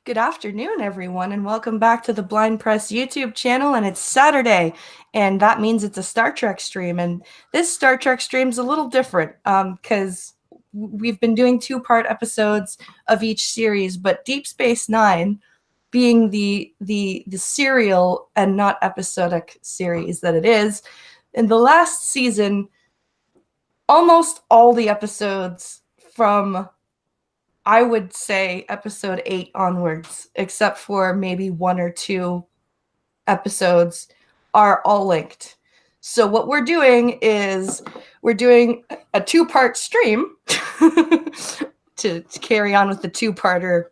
Good afternoon, everyone, and welcome back to the Blind Press YouTube channel. And it's Saturday, and that means it's a Star Trek stream. And this Star Trek stream is a little different because we've been doing two-part episodes of each series, but Deep Space Nine, being the serial and not episodic series that it is, in the last season, almost all the episodes from, I would say, episode 8 onwards, except for maybe one or two episodes, are all linked. So what we're doing is we're doing a two-part stream to carry on with the two-parter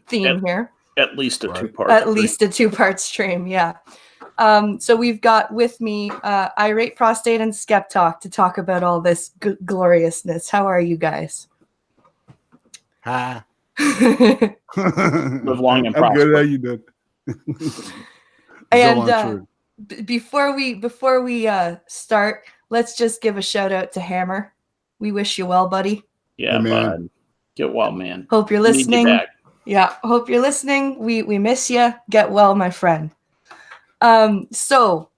theme here. At least a two-part. At least a two-part stream, yeah. So we've got with me Irate Prostate and Skeptalk to talk about all this gloriousness. How are you guys? Hi. Live long and prosper. I'm good. How you doing? And before we start, let's just give a shout out to Hammer. We wish you well, buddy. Yeah, hey, bud. Get well, man. Hope you're listening. Yeah, hope you're listening. We miss you. Get well, my friend. So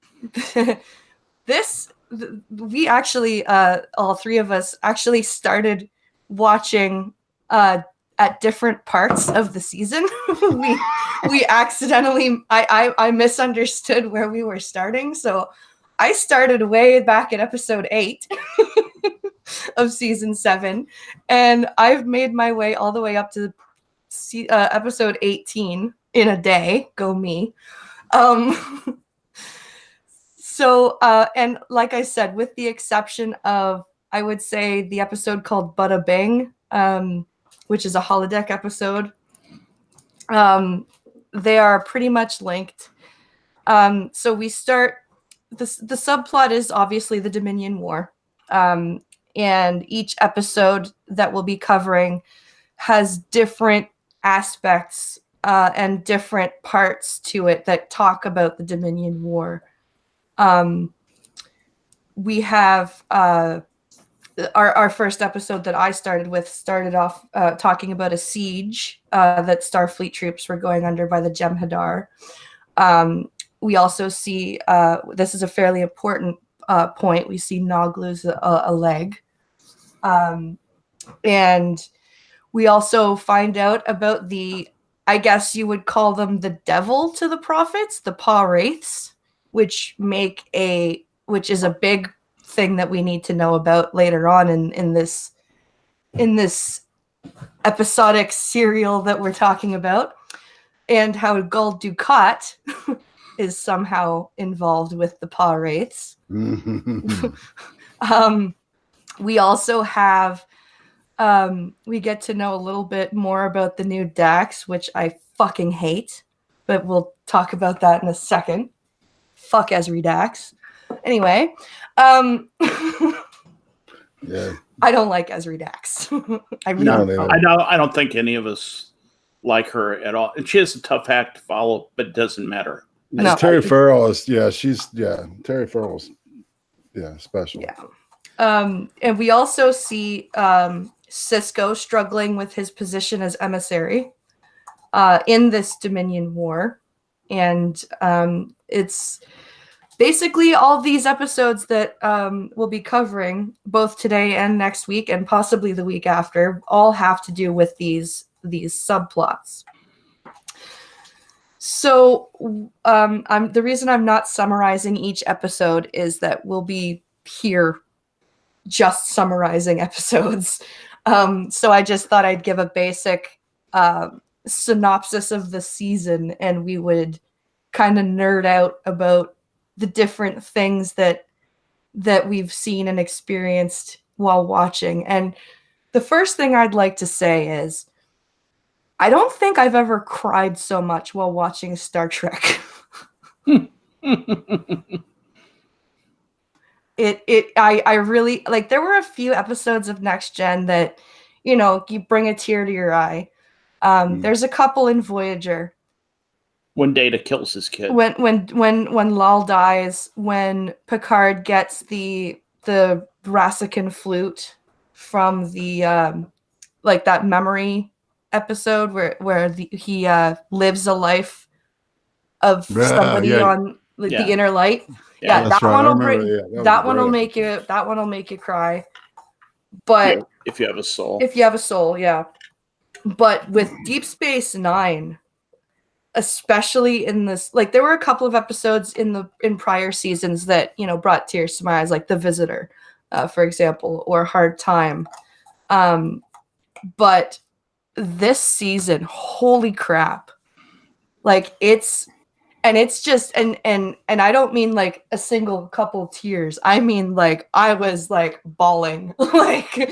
we actually all three of us actually started watching at different parts of the season. we accidentally I misunderstood where we were starting, so I started way back at episode 8 of season 7, and I've made my way all the way up to episode 18 in a day. Go me. So and like I said, with the exception of, I would say, the episode called Bada Bing, which is a holodeck episode, they are pretty much linked. So we start, the subplot is obviously the Dominion War, and each episode that we'll be covering has different aspects and different parts to it that talk about the Dominion War. We have our first episode that I started off talking about a siege that Starfleet troops were going under by the Jem'Hadar. We also see, this is a fairly important point, we see Nog lose a leg. And we also find out about the, I guess you would call them the devil to the prophets, the Pa Wraiths, which is a big thing that we need to know about later on in this episodic serial that we're talking about, and how Gul Dukat is somehow involved with the Pa Wraiths. We also have we get to know a little bit more about the new Dax, which I fucking hate, but we'll talk about that in a second. Fuck Ezra Dax. Anyway, yeah, I don't like Ezra Dax. I really don't. I don't think any of us like her at all. And she has a tough act to follow, but it doesn't matter. No. Terry Farrell is, Terry Farrell's, special. Yeah. And we also see Sisko struggling with his position as emissary in this Dominion War. And it's basically all these episodes that we'll be covering both today and next week, and possibly the week after, all have to do with these subplots. So the reason I'm not summarizing each episode is that we'll be here just summarizing episodes. So I just thought I'd give a basic synopsis of the season, and we would kind of nerd out about the different things that we've seen and experienced while watching. And the first thing I'd like to say is, I don't think I've ever cried so much while watching Star Trek. I really, like, there were a few episodes of Next Gen that, you bring a tear to your eye. There's a couple in Voyager. When Data kills his kid. When Lal dies, when Picard gets the Rassican flute from the that memory episode where he lives a life of somebody Yeah. on like the inner light. Yeah, Yeah, that's that right. one I will remember, bring yeah, that one will make you cry. But if you have a soul. if you have a soul, yeah. But with Deep Space Nine, especially in this, like there were a couple of episodes in prior seasons that brought tears to my eyes, like The Visitor, for example, or Hard Time. But this season, holy crap! Like it's just and I don't mean like a single couple tears. I mean like I was like bawling. Like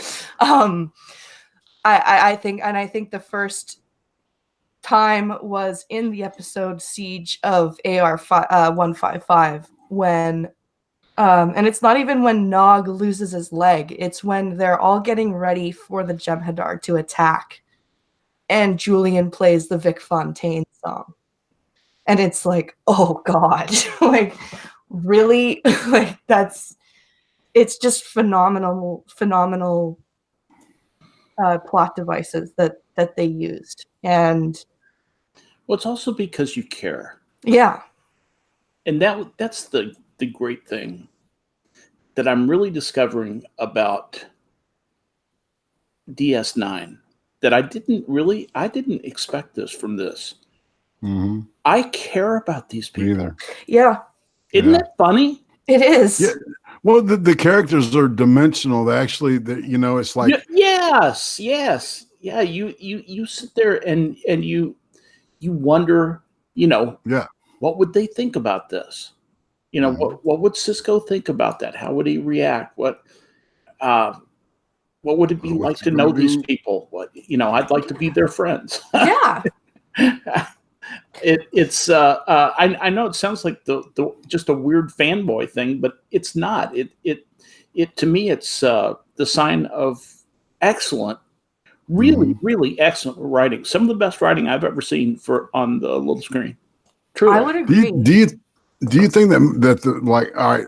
I think the first time was in the episode Siege of AR 155 when and it's not even when Nog loses his leg. It's when they're all getting ready for the Jem'Hadar to attack, and Julian plays the Vic Fontaine song, and it's like, oh god, like really, like it's just phenomenal plot devices that they used, and Well, it's also because you care. yeah. And that's the great thing that I'm really discovering about DS9 that I didn't expect this from this. Mm-hmm. I care about these Me people. either. Yeah. Isn't it funny? It is. Yeah. Well, the characters are dimensional. They actually, it's like Yes. Yeah, you sit there and you wonder, yeah. what would they think about this? What would Cisco think about that? How would he react? What would it be What's like he to gonna know these do? people? I'd like to be their friends. Yeah. I know it sounds like the just a weird fanboy thing, but it's not. It to me it's the sign of excellent, really excellent writing. Some of the best writing I've ever seen on the little screen. Truly. I would agree. Do you think that like, all right,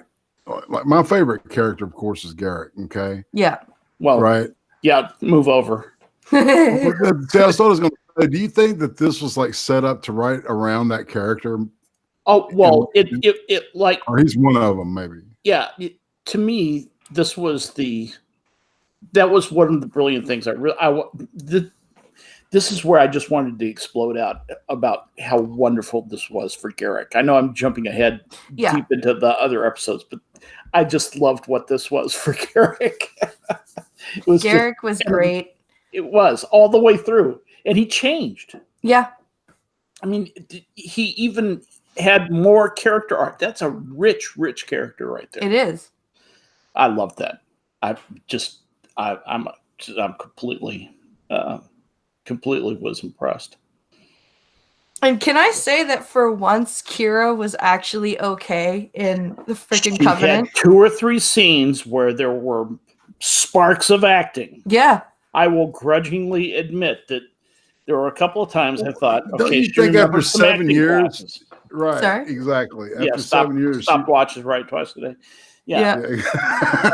like my favorite character, of course, is Garrick. Okay. Yeah. Well, right. Yeah, move over. See, I thought I was going to say, do you think that this was like set up to write around that character? Oh well, it like, or he's one of them, maybe. Yeah, to me, that was one of the brilliant things. This is where I just wanted to explode out about how wonderful this was for Garrick. I know I'm jumping ahead deep into the other episodes, but I just loved what this was for Garrick. Garrick was great. It was all the way through, and he changed. Yeah. I mean, he even had more character arc. That's a rich character right there. It is. I love that. I'm completely was impressed. And can I say that for once, Kira was actually okay in the freaking She Covenant? had 2 or 3 scenes where there were sparks of acting. Yeah. I will grudgingly admit that there were a couple of times I thought, okay, don't you think after 7 years, classes. right? Sorry? Exactly. After 7 years, stop watches right twice a day. Yeah. Yeah.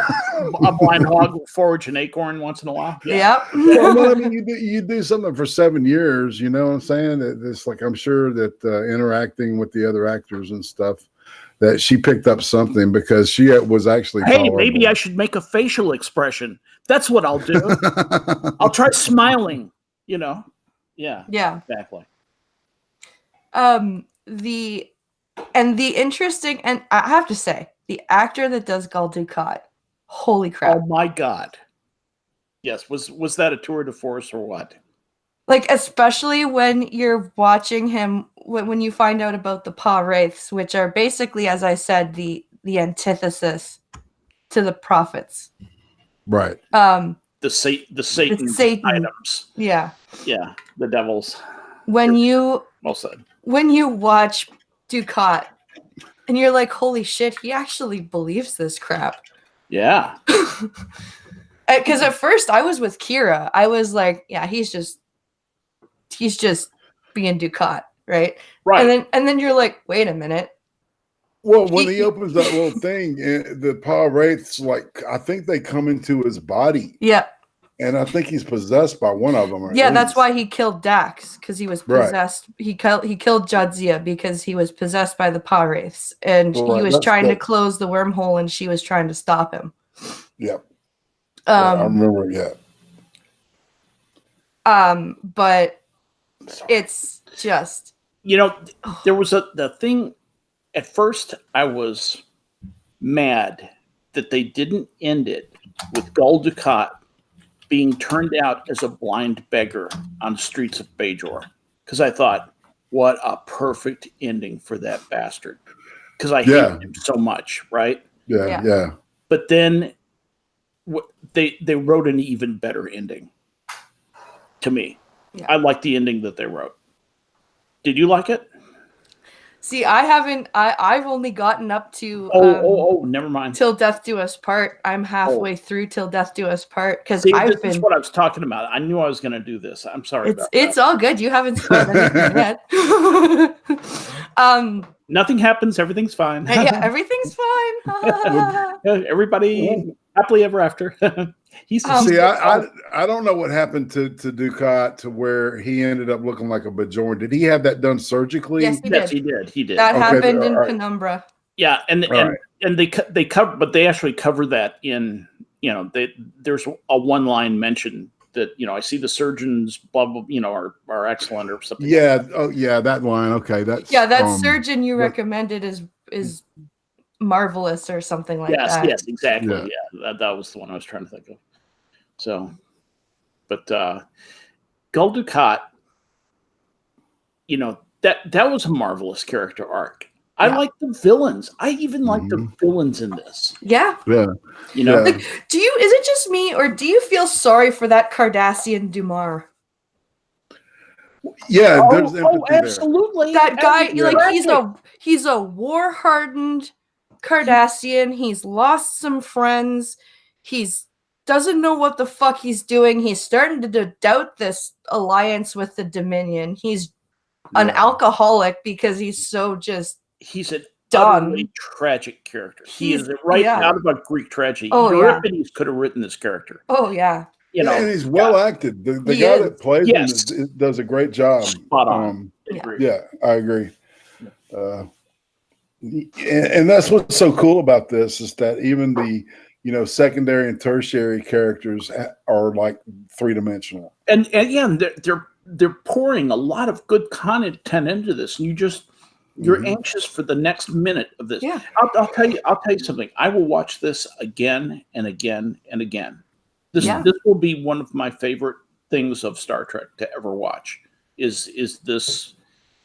A blind hog will forage an acorn once in a while. Yep. Well, I mean, you do something for 7 years, you know what I'm saying? It's like, I'm sure that interacting with the other actors and stuff, that she picked up something because she was actually tolerable. Maybe I should make a facial expression. That's what I'll do. I'll try smiling, Yeah. Yeah. Exactly. The interesting, and I have to say, the actor that does Gul Dukat, holy crap. Oh my God. Yes. Was that a tour de force or what? Like, especially when you're watching him, when you find out about the Pa Wraiths, which are basically, as I said, the antithesis to the prophets. Right. The Satan items. Yeah. Yeah. The devils. When you Well said. When you watch Dukat and you're like, holy shit, he actually believes this crap. Yeah. Because at first I was with Kira. I was like, yeah, he's just being Dukat, right? Right. And then you're like, wait a minute. Well, when he opens that little thing, the Pa Wraiths, like, I think they come into his body. Yeah. And I think he's possessed by one of them. Yeah, that's why he killed Dax, because he was possessed. Right. He killed Jadzia because he was possessed by the Paw Wraiths, and he was trying to close the wormhole, and she was trying to stop him. Yep. I remember. Yeah. But it's just, there was the thing. At first, I was mad that they didn't end it with Gul Dukat being turned out as a blind beggar on the streets of Bajor, because I thought, what a perfect ending for that bastard. Because I hated him so much, right? Yeah. But then they wrote an even better ending to me. Yeah. I like the ending that they wrote. Did you like it? See, I haven't. I've only gotten up to. Never mind. Till Death Do Us Part. I'm halfway through Till Death Do Us Part because this is what I was talking about. I knew I was going to do this. I'm sorry. It's all good. You haven't spoiled anything yet. Nothing happens. Everything's fine. Yeah, everything's fine. Everybody happily ever after. See, I don't know what happened to Dukat to where he ended up looking like a Bajoran. Did he have that done surgically? Yes, he did. That happened in Penumbra. Yeah, and they cover, but they actually cover that in, there's a one-line mention that, I see the surgeons blah blah, are excellent or something. Yeah, that line. Okay, that surgeon you recommended is marvelous or something like that. Yes, exactly. Yeah, that was the one I was trying to think of. So, but Gul Dukat, that was a marvelous character arc. I like the villains. I even like the villains in this. Yeah. Yeah. Is it just me, or do you feel sorry for that Cardassian Dumar? Yeah, there's empathy absolutely. That guy, he's a war-hardened Cardassian. He's lost some friends. He's doesn't know what the fuck he's doing. He's starting to doubt this alliance with the Dominion. He's an alcoholic because he's so just. He's an utterly tragic character. He is out of a Greek tragedy. Euripides could have written this character. Oh yeah. And he's well acted. The guy that plays him does a great job. Spot on. Yeah, I agree. And that's what's so cool about this is that even the secondary and tertiary characters are like three-dimensional. And they're pouring a lot of good content into this, and you're anxious for the next minute of this. Yeah. I'll tell you something. I will watch this again and again and again. This will be one of my favorite things of Star Trek to ever watch. Is this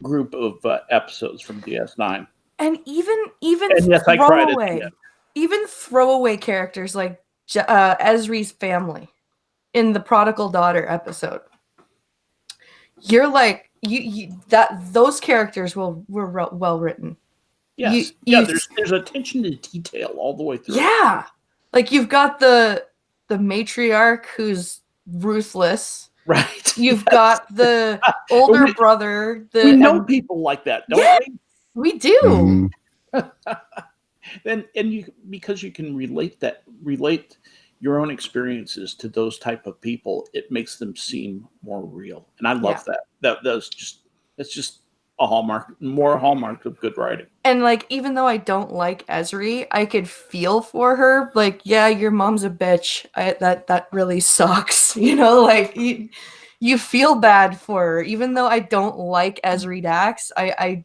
group of episodes from DS9. And even throwaway characters like Ezri's family in the Prodigal Daughter episode. You're like those characters were well written. Yes, there's attention to detail all the way through. Yeah, like you've got the matriarch who's ruthless. Right. You've got the older brother. We know people like that, don't we? We do. And because you can relate your own experiences to those type of people, it makes them seem more real. And I love that. That's just a hallmark of good writing. And like, even though I don't like Ezri, I could feel for her. Like, yeah, your mom's a bitch. That really sucks. Like you feel bad for her. Even though I don't like Ezri Dax, I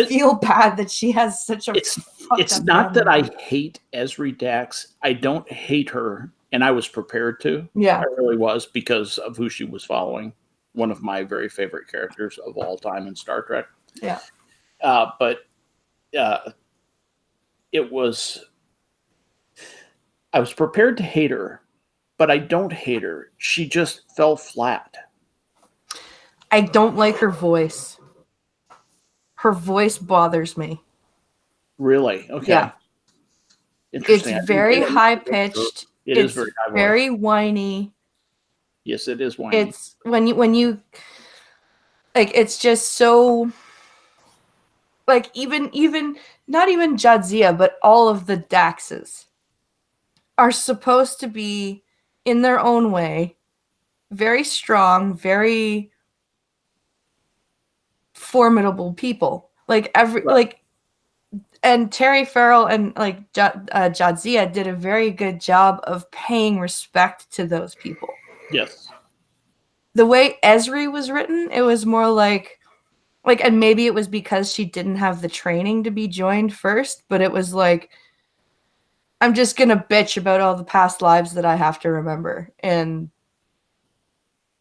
feel bad that she has such a. It's not that I hate Ezri Dax. I don't hate her, and I was prepared to. Yeah, I really was, because of who she was following. One of my very favorite characters of all time in Star Trek. Yeah, but it was. I was prepared to hate her, but I don't hate her. She just fell flat. I don't like her voice. Her voice bothers me. Really? Okay. Yeah. It's very high pitched. It's very whiny. Yes, it is whiny. It's when you like, it's just so like, even not even Jadzia, but all of the Daxes are supposed to be in their own way, very strong, very formidable people. And Terry Farrell and Jadzia did a very good job of paying respect to those people. Yes. The way Ezra was written, it was more like, and maybe it was because she didn't have the training to be joined first, but it was like, I'm just gonna bitch about all the past lives that I have to remember, and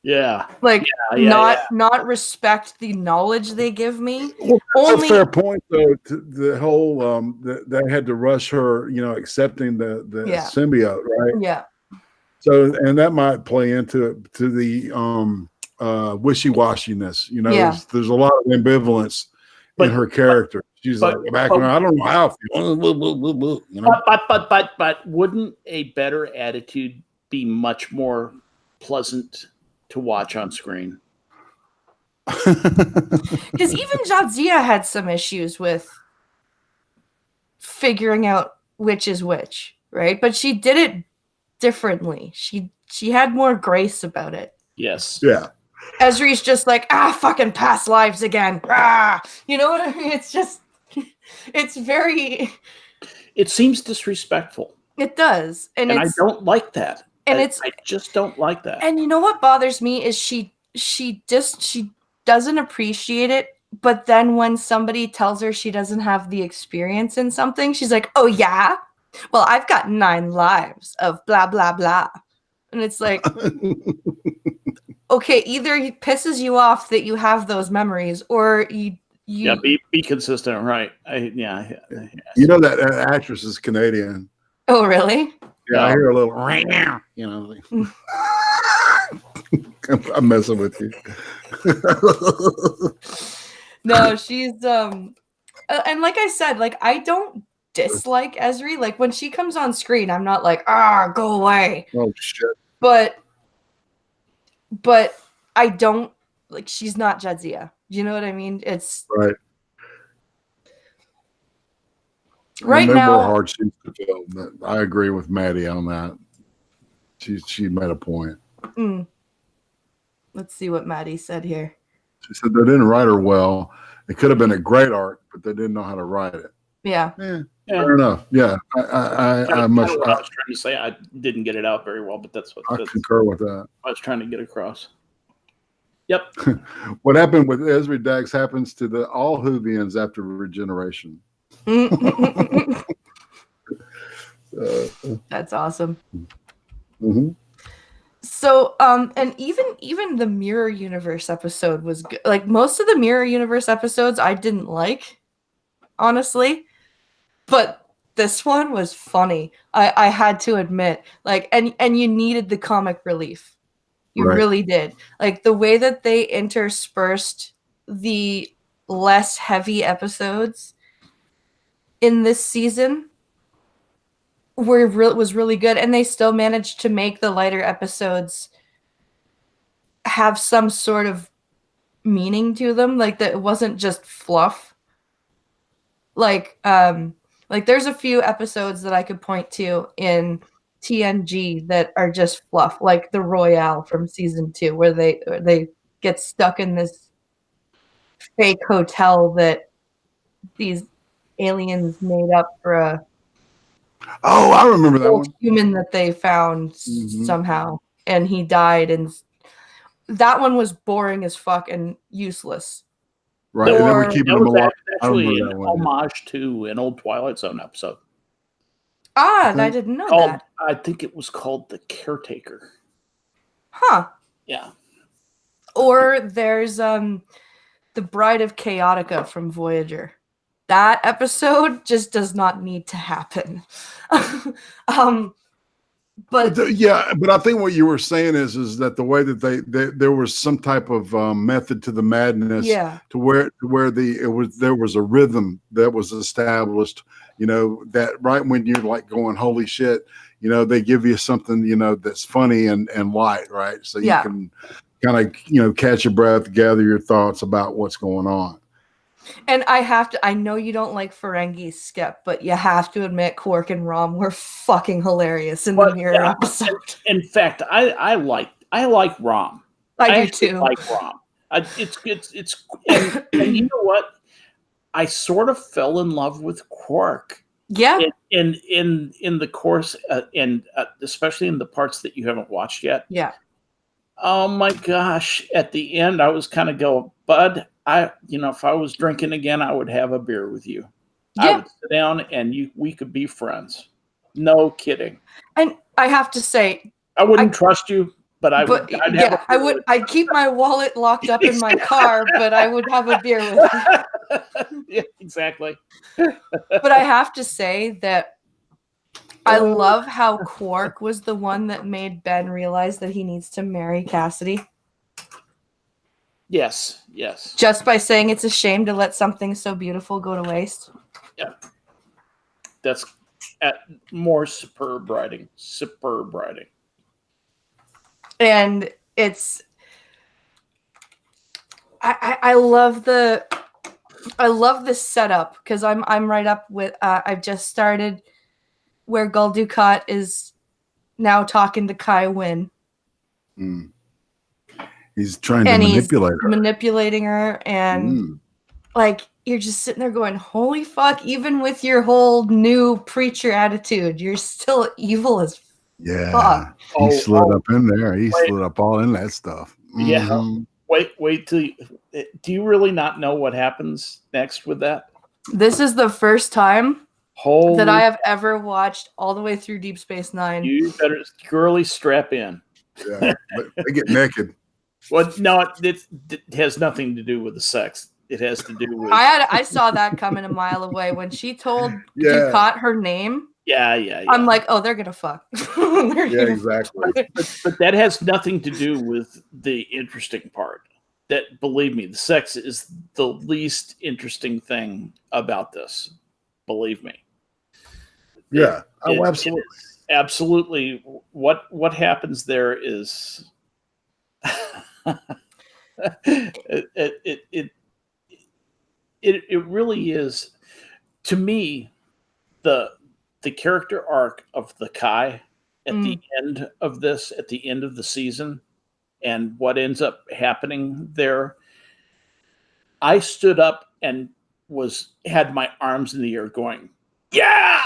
not respect the knowledge they give me. Well, that's a fair point, though. To the whole they had to rush her, accepting the symbiote, right? Yeah. So, and that might play into it, to the wishy-washiness. There's a lot of ambivalence in her character. She's like, back when I don't know how I feel. But wouldn't a better attitude be much more pleasant to watch on screen? Because even Jadzia had some issues with figuring out which is which, right? But she did it differently. She had more grace about it. Yes. Yeah. Ezri's just like, fucking past lives again. You know what I mean? It's just, it's very... It seems disrespectful. It does. And I don't like that. And I just don't like that. And you know what bothers me is she doesn't appreciate it, but then when somebody tells her she doesn't have the experience in something, she's like, oh yeah? Well, I've got 9 lives of blah, blah, blah. And it's like, okay, either he pisses you off that you have those memories, or you be consistent, right? You know that actress is Canadian. Oh, really? Yeah, I hear a little right now. I'm messing with you. No, she's and like I said, like I don't dislike Ezra. Like when she comes on screen, I'm not like, go away. Oh shit. But I don't like, she's not Jadzia. You know what I mean? It's right. Right there now, were hard shoes to fill. But I agree with Maddie on that. She made a point. Let's see what Maddie said here. She said they didn't write her well. It could have been a great arc, but they didn't know how to write it. Yeah. Fair enough. Yeah. I must. I was trying to say I didn't get it out very well, but that's what I concur with that. I was trying to get across. Yep. What happened with Ezra Dax happens to all Whovians after regeneration. That's awesome. Mm-hmm. So, and even the Mirror Universe episode was good. Like most of the Mirror Universe episodes, I didn't like, honestly, but this one was funny. I had to admit, like, and you needed the comic relief. You really did. Like the way that they interspersed the less heavy episodes in this season was really good, and they still managed to make the lighter episodes have some sort of meaning to them, like that it wasn't just fluff. Like there's a few episodes that I could point to in TNG that are just fluff, like the Royale from season 2, where they get stuck in this fake hotel that these aliens made up for a I remember that one. Human that they found somehow, and he died, and that one was boring as fuck and useless. Right, and then we keep them alive. Actually, an homage to an old Twilight Zone episode. I didn't know that. I think it was called The Caretaker. Huh. Yeah. Or there's The Bride of Chaotica from Voyager. That episode just does not need to happen. But I think what you were saying is that the way that there was some type of method to the madness, to where there was a rhythm that was established. That right when you're like going, holy shit, they give you something that's funny and light, right? So you can kind of catch your breath, gather your thoughts about what's going on. And I know you don't like Ferengi, Skip, but you have to admit Quark and Rom were fucking hilarious in the mirror episode. In fact, I like Rom. I do actually too. like Rom. It's and you know what? I sort of fell in love with Quark. Yeah. In the course, and especially in the parts that you haven't watched yet. Yeah. Oh my gosh! At the end, I was kind of go, Bud. If I was drinking again, I would have a beer with you. Yeah. I would sit down and we could be friends. No kidding. And I have to say, I wouldn't trust you, but I would. I'd keep my wallet locked up in my car, but I would have a beer with you. Yeah, exactly. But I have to say that I love how Quark was the one that made Ben realize that he needs to marry Cassidy. Yes. Just by saying it's a shame to let something so beautiful go to waste. Yeah. That's more superb writing. And it's I love the setup because I'm right up with I've just started where Gul Dukat is now talking to Kai Winn. He's trying to manipulate her. Manipulating her, and like you're just sitting there going, holy fuck, even with your whole new preacher attitude, you're still evil as fuck. He slid up in there. He slid up all in that stuff. Yeah. Wait till do you really not know what happens next with that? This is the first time that I have ever watched all the way through Deep Space Nine. You better girly strap in. Yeah, but they get naked. Well, no, it has nothing to do with the sex. It has to do with. I saw that coming a mile away when she told Dukat her name. Yeah. I'm like, oh, they're gonna fuck. Exactly. But that has nothing to do with the interesting part. That, believe me, the sex is the least interesting thing about this. Believe me. Yeah, absolutely. Absolutely. What happens there is. It really is, to me, the character arc of the Kai at the end of this, at the end of the season, and what ends up happening there. I stood up and had my arms in the air going, yeah,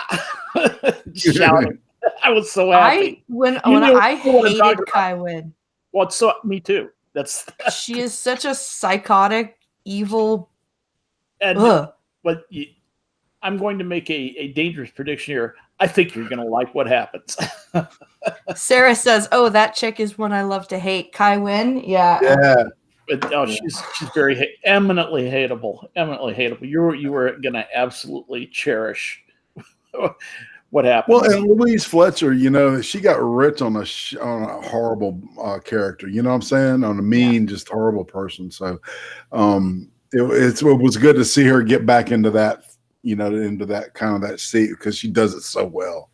shouting. I was so happy. When I hated Kai Winn. Well, so me too. She is such a psychotic, evil. But I'm going to make a dangerous prediction here. I think you're going to like what happens. Sarah says, "Oh, that chick is one I love to hate." Kai Winn, yeah. But she's very eminently hateable. Eminently hateable. You were going to absolutely cherish what happened. Well, and Louise Fletcher, she got rich on a horrible character. You know what I'm saying? On a mean, just horrible person. So, it was good to see her get back into that. Into that kind of that seat because she does it so well.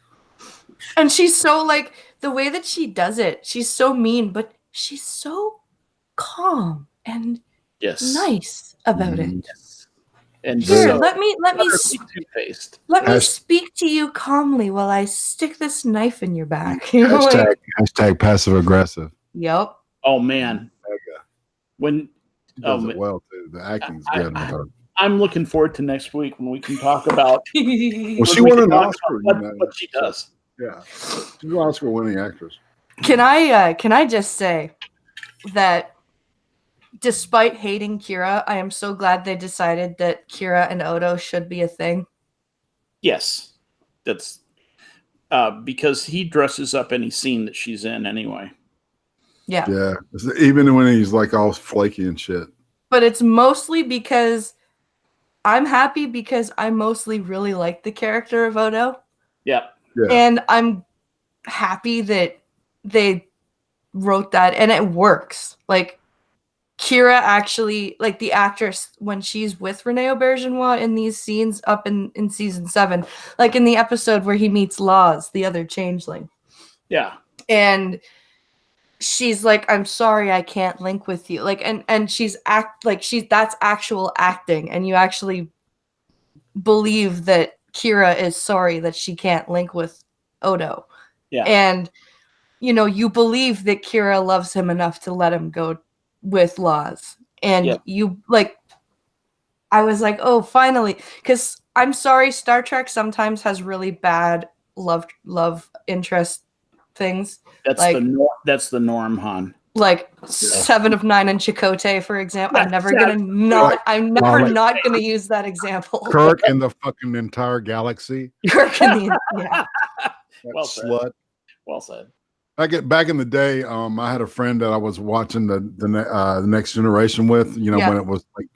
And she's so like the way that she does it. She's so mean, but she's so calm and nice about it. Yes. And here, let me speak to you calmly while I stick this knife in your back. Hashtag passive aggressive. Yep. Oh man. When she does it well too. The acting's good with her. I'm looking forward to next week when we can talk about. Well, she won an Oscar. What she does. Yeah, she's an Oscar-winning actress. Can I just say that despite hating Kira, I am so glad they decided that Kira and Odo should be a thing. Yes, that's because he dresses up any scene that she's in anyway. Yeah, even when he's like all flaky and shit. But it's mostly because. I'm happy because I mostly really like the character of Odo. Yeah. And I'm happy that they wrote that and it works. Like Kira actually, like the actress, when she's with Rene Auberjonois in these scenes up in season 7, like in the episode where he meets Laz, the other changeling. Yeah. And she's like, I'm sorry I can't link with you. Like and that's actual acting, and you actually believe that Kira is sorry that she can't link with Odo. Yeah. And you believe that Kira loves him enough to let him go with Laws. And you like I was like, oh, finally, because I'm sorry, Star Trek sometimes has really bad love interest things. That's like that's the norm, Han. Like 7 of 9 and Chakotay, for example. I'm never not gonna use that example. Kirk and the fucking entire galaxy. Kirk and the well said. Slut. Well said. Back in the day, I had a friend that I was watching the Next Generation with. When it was like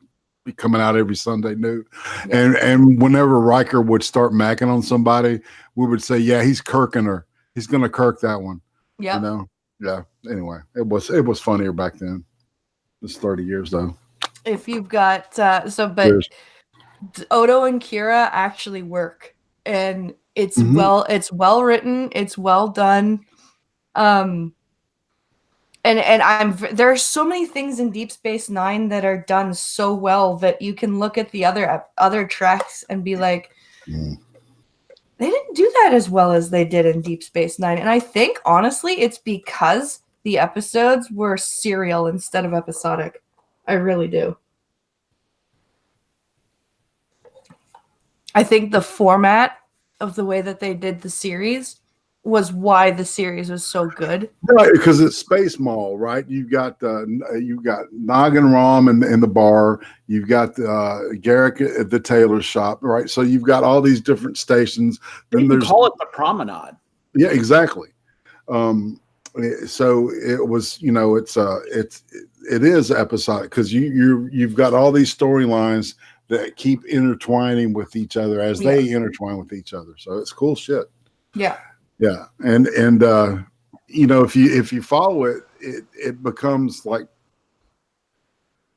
coming out every Sunday new, and whenever Riker would start macking on somebody, we would say, "Yeah, he's kirking her. He's gonna kirk that one." Yeah. Yeah. Anyway, it was funnier back then. It's 30 years though. If you've got Cheers. Odo and Kira actually work, and it's well written, it's well done. And there are so many things in Deep Space Nine that are done so well that you can look at the other tracks and be like, they didn't do that as well as they did in Deep Space Nine. And I think honestly, it's because the episodes were serial instead of episodic. I really do. I think the format of the way that they did the series was why the series was so good. Right, because it's Space Mall, right? You've got Noggin Rom in the bar. You've got Garrick at the tailor shop, right? So you've got all these different stations. Then you call it the Promenade. Yeah, exactly. So it was, it is episodic because you've got all these storylines that keep intertwining with each other as they intertwine with each other. So it's cool shit. Yeah. Yeah, and if you follow it, it becomes like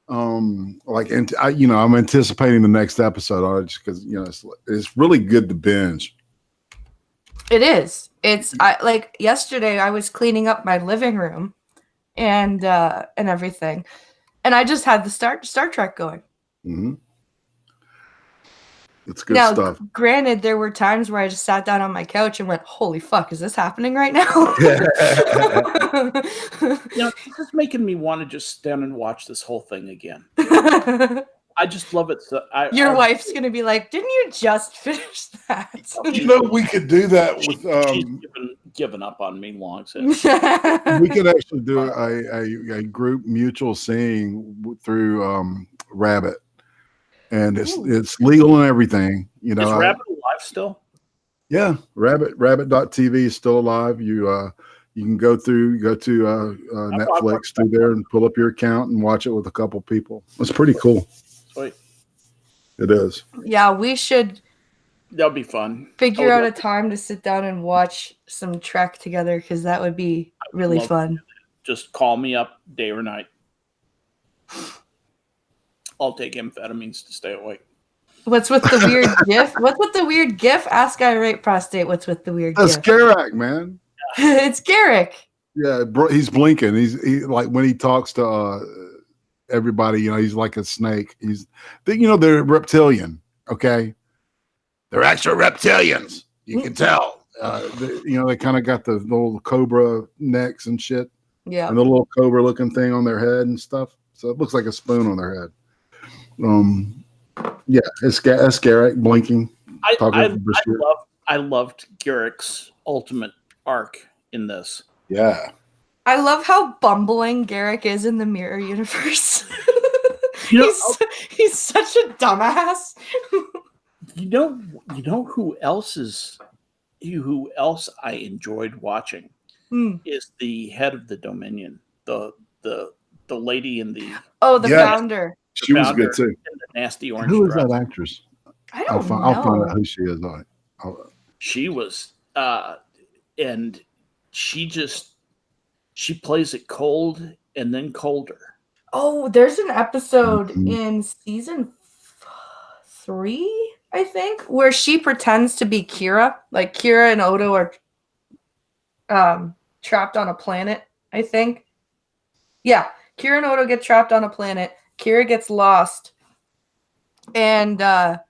I'm anticipating the next episode on it just because it's really good to binge. It is. It's like yesterday I was cleaning up my living room and everything, and I just had the Star Trek going. Mm-hmm. It's good stuff. Granted, there were times where I just sat down on my couch and went, "Holy fuck, is this happening right now?" It's just making me want to just stand and watch this whole thing again. I just love it. So Your wife's gonna be like, "Didn't you just finish that?" We could do that with. She's given up on me long since. We could actually do a group mutual seeing through Rabbit. And it's legal and everything, Is Rabbit alive still? Yeah, Rabbit.tv is still alive. You can go to Netflix through there and pull up your account and watch it with a couple people. It's pretty cool. Sweet. It is. Yeah, we should. That'll be fun. Figure out a time to sit down and watch some Trek together because that would be really fun. Just call me up day or night. I'll take amphetamines to stay awake. What's with the weird gif? What's with the weird gif? Ask I rate prostate. What's with the weird gif? That's Garak, man. It's Garrick. Yeah, he's blinking. He like when he talks to everybody, he's like a snake. They're reptilian. Okay, they're actual reptilians. You can tell. They kind of got the little cobra necks and shit. Yeah, and the little cobra looking thing on their head and stuff. So it looks like a spoon on their head. It's Garrick blinking. I loved Garrick's ultimate arc in this. Yeah. I love how bumbling Garrick is in the mirror universe. He's such a dumbass. You know who else I enjoyed watching is the head of the Dominion, the lady in the founder. She was good too. The nasty orange. Who is that actress? I don't know. I'll find out who she is. She was, and she plays it cold and then colder. Oh, there's an episode in season 3, I think, where she pretends to be Kira. Like Kira and Odo are trapped on a planet, I think. Yeah, Kira and Odo get trapped on a planet. Kira gets lost. And the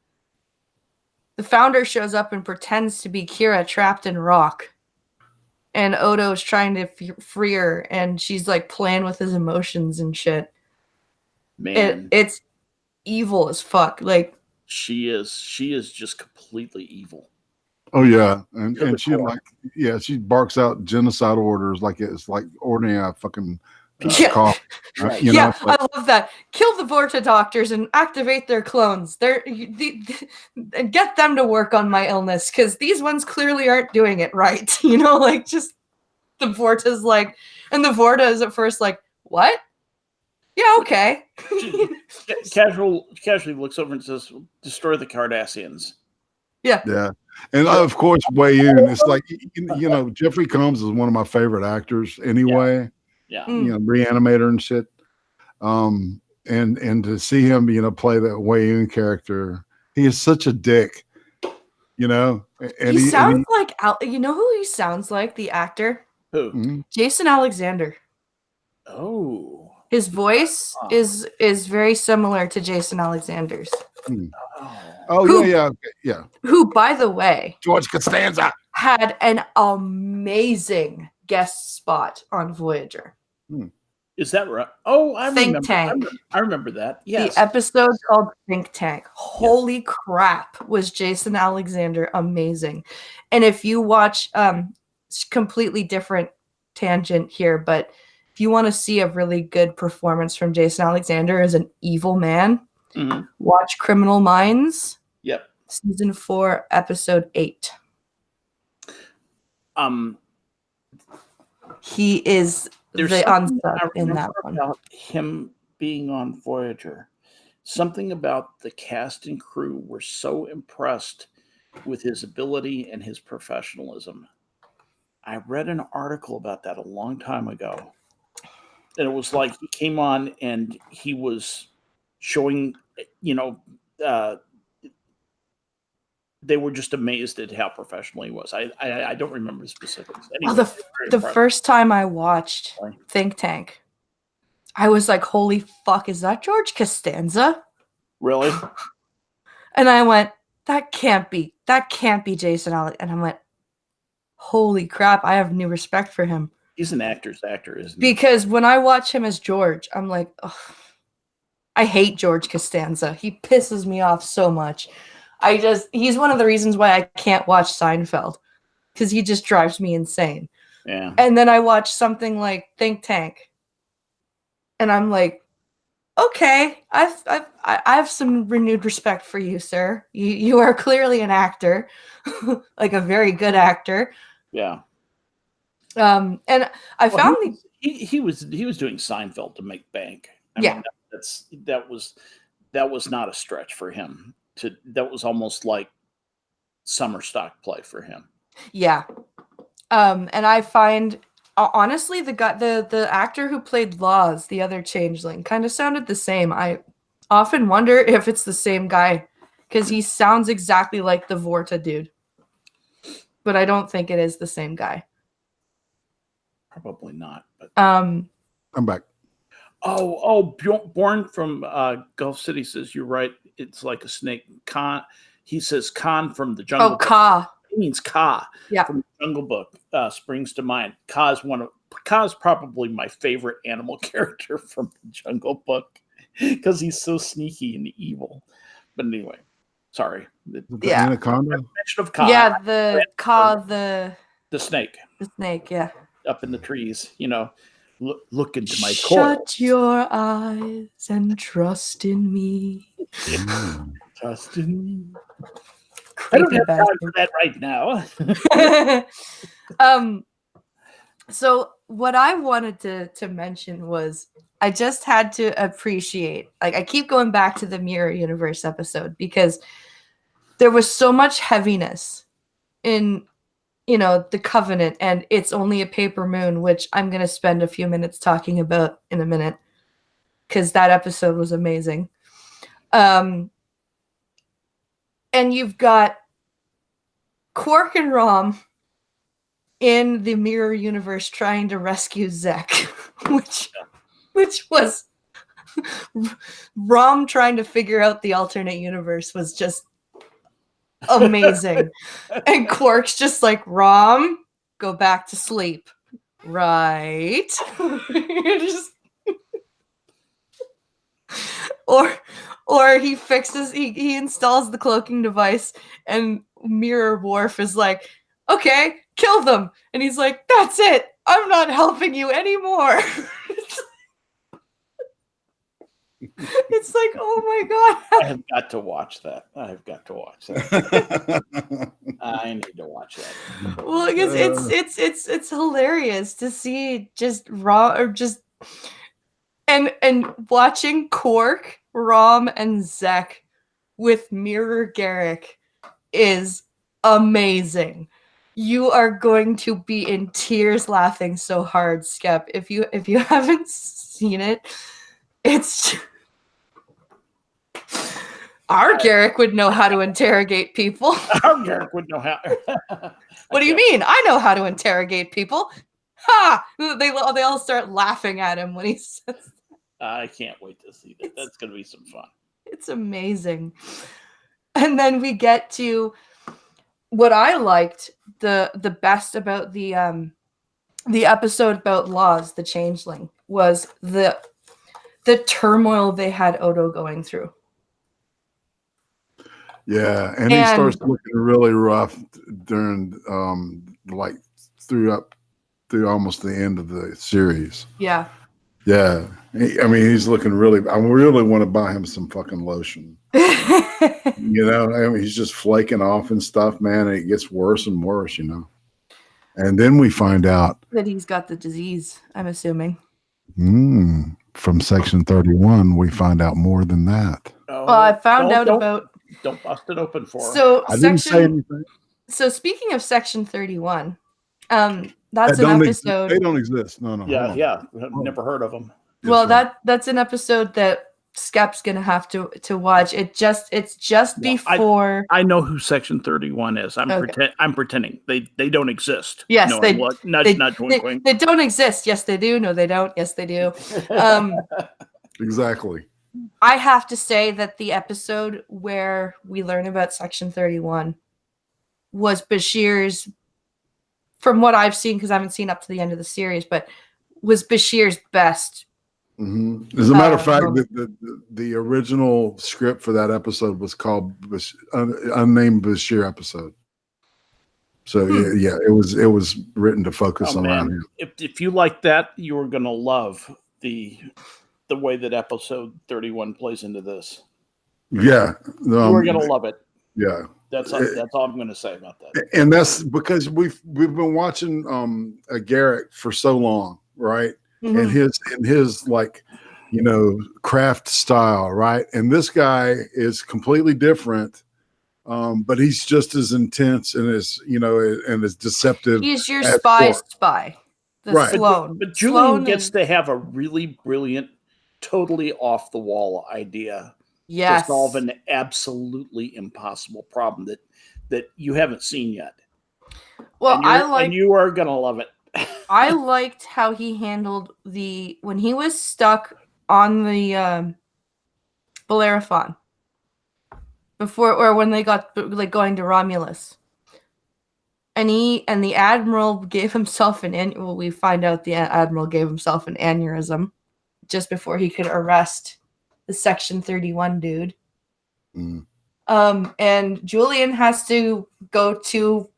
founder shows up and pretends to be Kira trapped in rock. And Odo's trying to free her, and she's like playing with his emotions and shit. Man, it's evil as fuck. Like, she is just completely evil. Oh yeah, and she she barks out genocide orders like it's like ordering a fucking cop. Right. You know, I love that. Kill the Vorta doctors and activate their clones. And get them to work on my illness, because these ones clearly aren't doing it right. Like, just the Vorta's like, and the Vorta is at first like, what? Yeah, okay. Casually looks over and says, "Destroy the Cardassians." Yeah, and of course Winn. It's like Jeffrey Combs is one of my favorite actors anyway. Yeah. Reanimator and shit. And to see him play that Winn character, he is such a dick. And he sounds like you know who he sounds like, the actor? Who? Mm-hmm. Jason Alexander. Oh. His voice is very similar to Jason Alexander's. Yeah. Who, by the way, George Costanza had an amazing guest spot on Voyager. Is that right? Oh, I Think Tank. I remember that. Yes. The episode called Think Tank. Holy crap, was Jason Alexander amazing. And if you watch, completely different tangent here, but if you want to see a really good performance from Jason Alexander as an evil man, watch Criminal Minds. Yep. Season 4, episode 8. He is the unsub in that one. About him being on Voyager. Something about the cast and crew were so impressed with his ability and his professionalism. I read an article about that a long time ago. And it was like he came on and he was showing, they were just amazed at how professional he was. I don't remember the specifics. Anyway, the first time I watched Think Tank, I was like, holy fuck, is that George Costanza? Really? And I went, that can't be Jason Alexander. And I went, holy crap, I have new respect for him. He's an actor's actor, isn't he? Because when I watch him as George, I'm like, ugh, I hate George Costanza. He pisses me off so much. He's one of the reasons why I can't watch Seinfeld, because he just drives me insane. Yeah. And then I watch something like Think Tank, and I'm like, okay, I have some renewed respect for you, sir. You are clearly an actor, like a very good actor. Yeah. And I found he was doing Seinfeld to make bank. I mean, that was not a stretch for him. That was almost like summer stock play for him. Yeah. And I find honestly the actor who played Laws, the other changeling, kind of sounded the same. I often wonder if it's the same guy, because he sounds exactly like the Vorta dude. But I don't think it is the same guy. Probably not. But I'm back. Born from Gulf City says you're right. It's like a snake. Khan. He says Khan from the Jungle Book. Ka. He means Ka. Yeah. From the Jungle Book springs to mind. Ka's probably my favorite animal character from the Jungle Book, because he's so sneaky and evil. But anyway, sorry. The anaconda? Of Ka. Yeah, the snake. The snake, yeah. Up in the trees, look into my Shut your eyes and trust in me. Trust in me. I don't have time for that right now. So what I wanted to mention was, I just had to appreciate, like, I keep going back to the Mirror Universe episode, because there was so much heaviness in the Covenant, and It's Only a Paper Moon, which I'm going to spend a few minutes talking about in a minute, because that episode was amazing. And you've got Quark and Rom in the mirror universe trying to rescue Zek, which was Rom trying to figure out the alternate universe was just amazing. And Quark's just like, Rom, go back to sleep. Right. Just... or he fixes he installs the cloaking device and Mirror Worf is like, okay, kill them. And he's like, that's it. I'm not helping you anymore. It's like, oh my god. I have got to watch that. I need to watch that. Well, because it's hilarious to see just raw or just and watching Quark, Rom, and Zek with Mirror Garrick is amazing. You are going to be in tears laughing so hard, Skep. If you haven't seen it, it's our Garrick would know how to interrogate people. Our Garrick would know how. What do you mean? I know how to interrogate people. Ha! They all start laughing at him when he says. I can't wait to see that. That's going to be some fun. It's amazing. And then we get to what I liked the best about the episode about Laws, the Changeling, was the turmoil they had Odo going through. Yeah, and he starts looking really rough during like through almost the end of the series. Yeah. Yeah. He's looking really, I really want to buy him some fucking lotion. He's just flaking off and stuff, man, and it gets worse and worse, And then we find out that he's got the disease, I'm assuming. From Section 31, we find out more than that. Well, I found out about... Don't bust it open for him. So I didn't say anything. So speaking of Section 31, that's an episode. They don't exist. No. Yeah. I've never heard of them. Well, that's an episode that Skep's gonna have to watch. It's just before. I know who Section 31 is. I'm pretending they don't exist. Yes, no, they don't exist. Yes, they do. No, they don't. Yes, they do. Exactly. I have to say that the episode where we learn about Section 31 was Bashir's, from what I've seen, because I haven't seen up to the end of the series, but was Bashir's best. Mm-hmm. As a matter of fact, the original script for that episode was called Unnamed Bashir episode. So yeah, it was written to focus on him. If you like that, you are going to love the way that episode 31 plays into this. Yeah. You're going to love it. Yeah. That's all I'm going to say about that. And that's because we've been watching Garrick for so long, right? Mm-hmm. And his like, craft style, right? And this guy is completely different, but he's just as intense and as deceptive. He's your spy, right? Sloane. But Julian gets to have a really brilliant, totally off the wall idea to solve an absolutely impossible problem that you haven't seen yet. Well, and you are gonna love it. I liked how he handled when he was stuck on the Bellerophon when they got going to Romulus. And the Admiral gave himself we find out the Admiral gave himself an aneurysm just before he could arrest the Section 31 dude. Mm. And Julian has to go to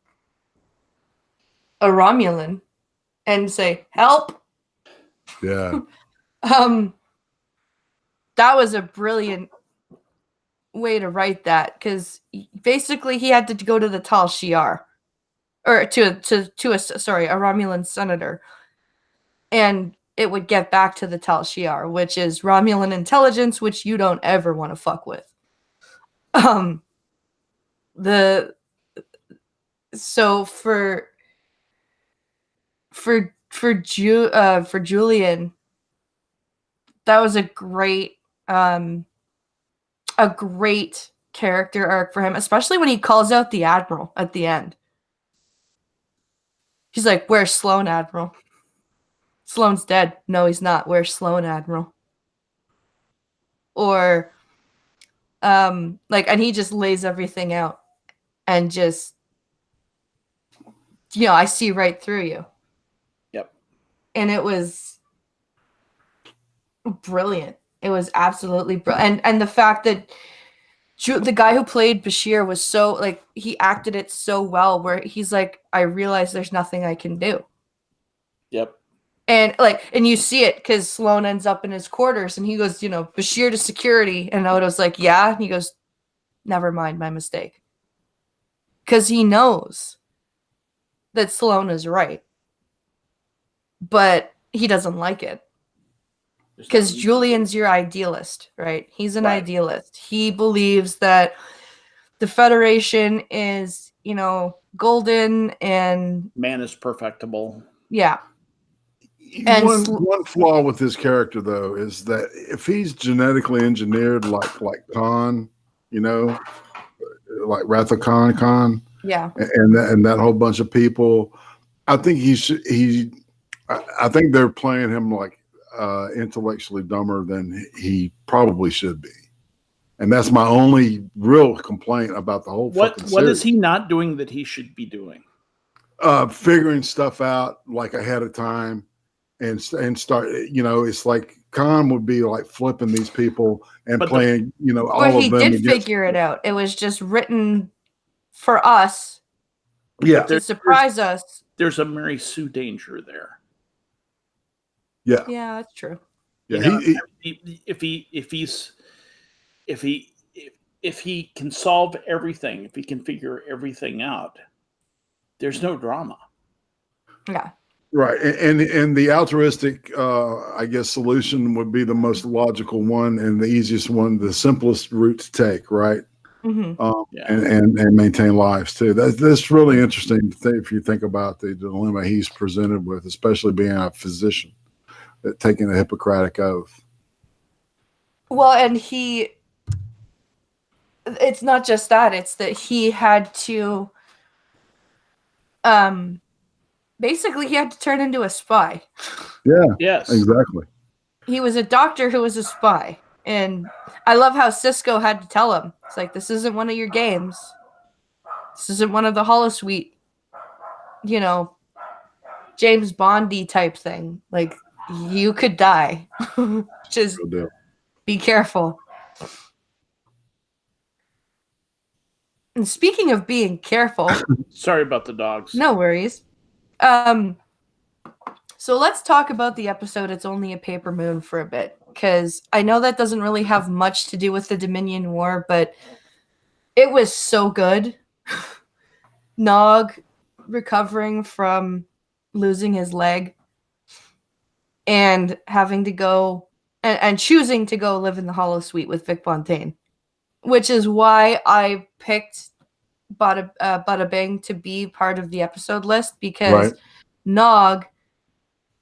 a Romulan and say, help. Yeah. That was a brilliant way to write that, because basically he had to go to the Tal Shiar, or to a Romulan senator, and it would get back to the Tal Shiar, which is Romulan intelligence, which you don't ever want to fuck with. So for Julian, that was a great character arc for him, especially when he calls out the Admiral at the end. He's like, "Where's Sloane, Admiral?" Sloane's dead. No, he's not. Where's Sloane, Admiral? Or like, and he just lays everything out and just, I see right through you. Yep. And it was brilliant. It was absolutely brilliant. And the fact that the guy who played Bashir was so, like, he acted it so well, where he's like, I realize there's nothing I can do. Yep. And and you see it because Sloane ends up in his quarters and he goes, Bashir to security. And Odo's like, yeah. And he goes, never mind, my mistake. Because he knows that Sloane is right. But he doesn't like it. Because Julian's your idealist, right? He's an idealist. He believes that the Federation is, golden and man is perfectible. Yeah. And one flaw with his character, though, is that if he's genetically engineered like Khan, like Wrath of Khan, yeah, and that whole bunch of people, I think I think they're playing him like intellectually dumber than he probably should be, and that's my only real complaint about the whole. What is he not doing that he should be doing? Figuring stuff out like ahead of time. And start, it's like Khan would be like flipping these people and playing, all of them. But he did figure it out. It was just written for us, to surprise us. There's a Mary Sue danger there. Yeah, yeah, that's true. Yeah, if he can solve everything, if he can figure everything out, there's no drama. Yeah. Right, and the altruistic, I guess, solution would be the most logical one and the easiest one, the simplest route to take, right? Mm-hmm. And maintain lives too. That's really interesting if you think about the dilemma he's presented with, especially being a physician, taking a Hippocratic oath. Well, and it's not just that; it's that he had to, basically, he had to turn into a spy. Yeah. Yes. Exactly. He was a doctor who was a spy. And I love how Cisco had to tell him. It's like, this isn't one of your games. This isn't one of the holosuite, James Bondy type thing. Like, you could die. Just be careful. And speaking of being careful. Sorry about the dogs. No worries. So let's talk about the episode It's Only a Paper Moon for a bit, because I know that doesn't really have much to do with the Dominion War, but it was so good. Nog recovering from losing his leg and having to go and choosing to go live in the holosuite with Vic Fontaine, which is why I picked Bada Bing to be part of the episode list, because Nog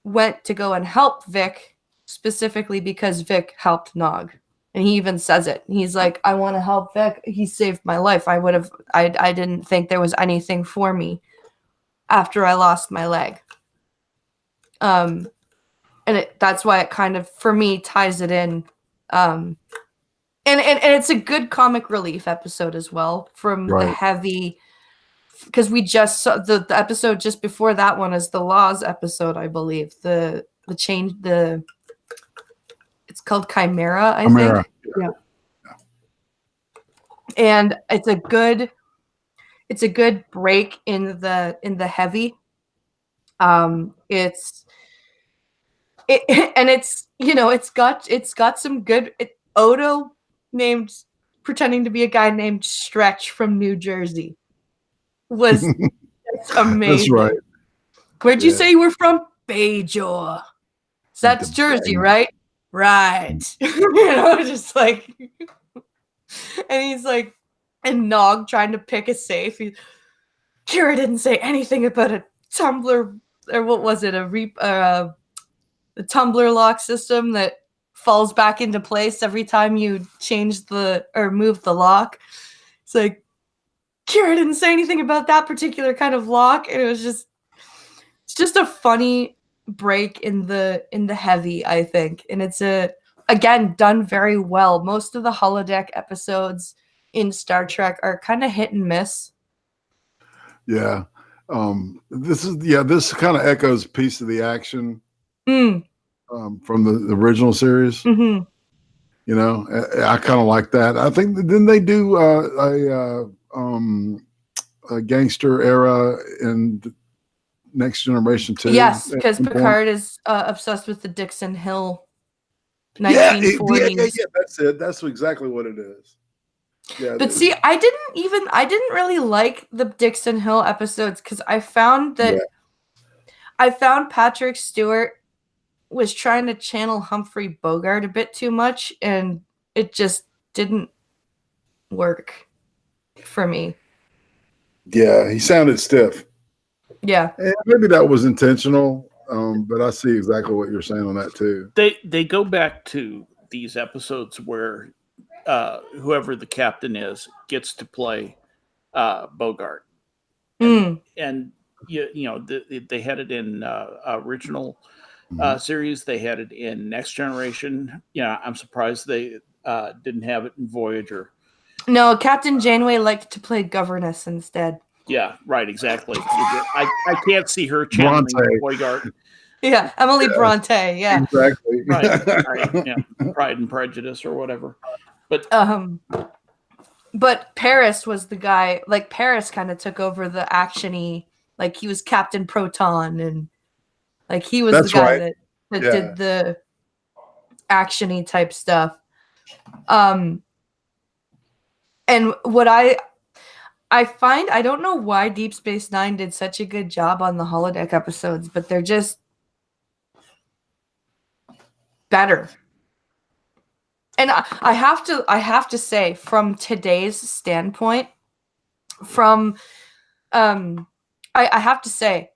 went to go and help Vic specifically because Vic helped Nog. And he even says it. He's like, I want to help Vic. He saved my life. I didn't think there was anything for me after I lost my leg. And that's why it kind of, for me, ties it in. And it's a good comic relief episode as well from the heavy, because we just saw the episode just before that one is the Laws episode, I believe. It's called Chimera, I think. Yeah. And it's a good break in the heavy. It's got some good Odo pretending to be a guy named Stretch from New Jersey was amazing. That's right. Where'd you say you were from? Bajor. That's Jersey, right? Right. Just like, and he's like, and Nog trying to pick a safe. Kira didn't say anything about a tumbler, or what was it? A tumbler lock system that falls back into place every time you change or move the lock. It's like, Kira didn't say anything about that particular kind of lock. And it was just, It's just a funny break in the heavy, I think, and it's again done very well. Most of the holodeck episodes in Star Trek are kind of hit and miss. Yeah. This kind of echoes a piece of the action Mm. From the original series. Mm-hmm. You know, I kind of like that. I think then they do a gangster era in Next Generation too. Yes, at because some point. Picard is obsessed with the Dixon Hill Yeah, 1940s. yeah, that's it. That's exactly what it is. Yeah, But see, I didn't really like the Dixon Hill episodes because I found Patrick Stewart was trying to channel Humphrey Bogart a bit too much, and it just didn't work for me. yeah, he sounded stiff. Yeah. And maybe that was intentional, but I see exactly what you're saying on that too. They go back to these episodes where whoever the captain is gets to play Bogart, and they had it in original series. They had it in Next Generation. I'm surprised they didn't have it in Voyager. No, Captain Janeway liked to play governess instead. Yeah, right, exactly. I can't see her channeling Bogart. Yeah, Emily Bronte. Yeah, exactly. Right. Yeah, Pride and Prejudice or whatever. But Paris was the guy. Like Paris kind of took over the actiony. Like he was Captain Proton, and like he was the guy that did the actiony type stuff. And what I find, I don't know why Deep Space Nine did such a good job on the holodeck episodes, but they're just better. And I have to say, from today's standpoint, I have to say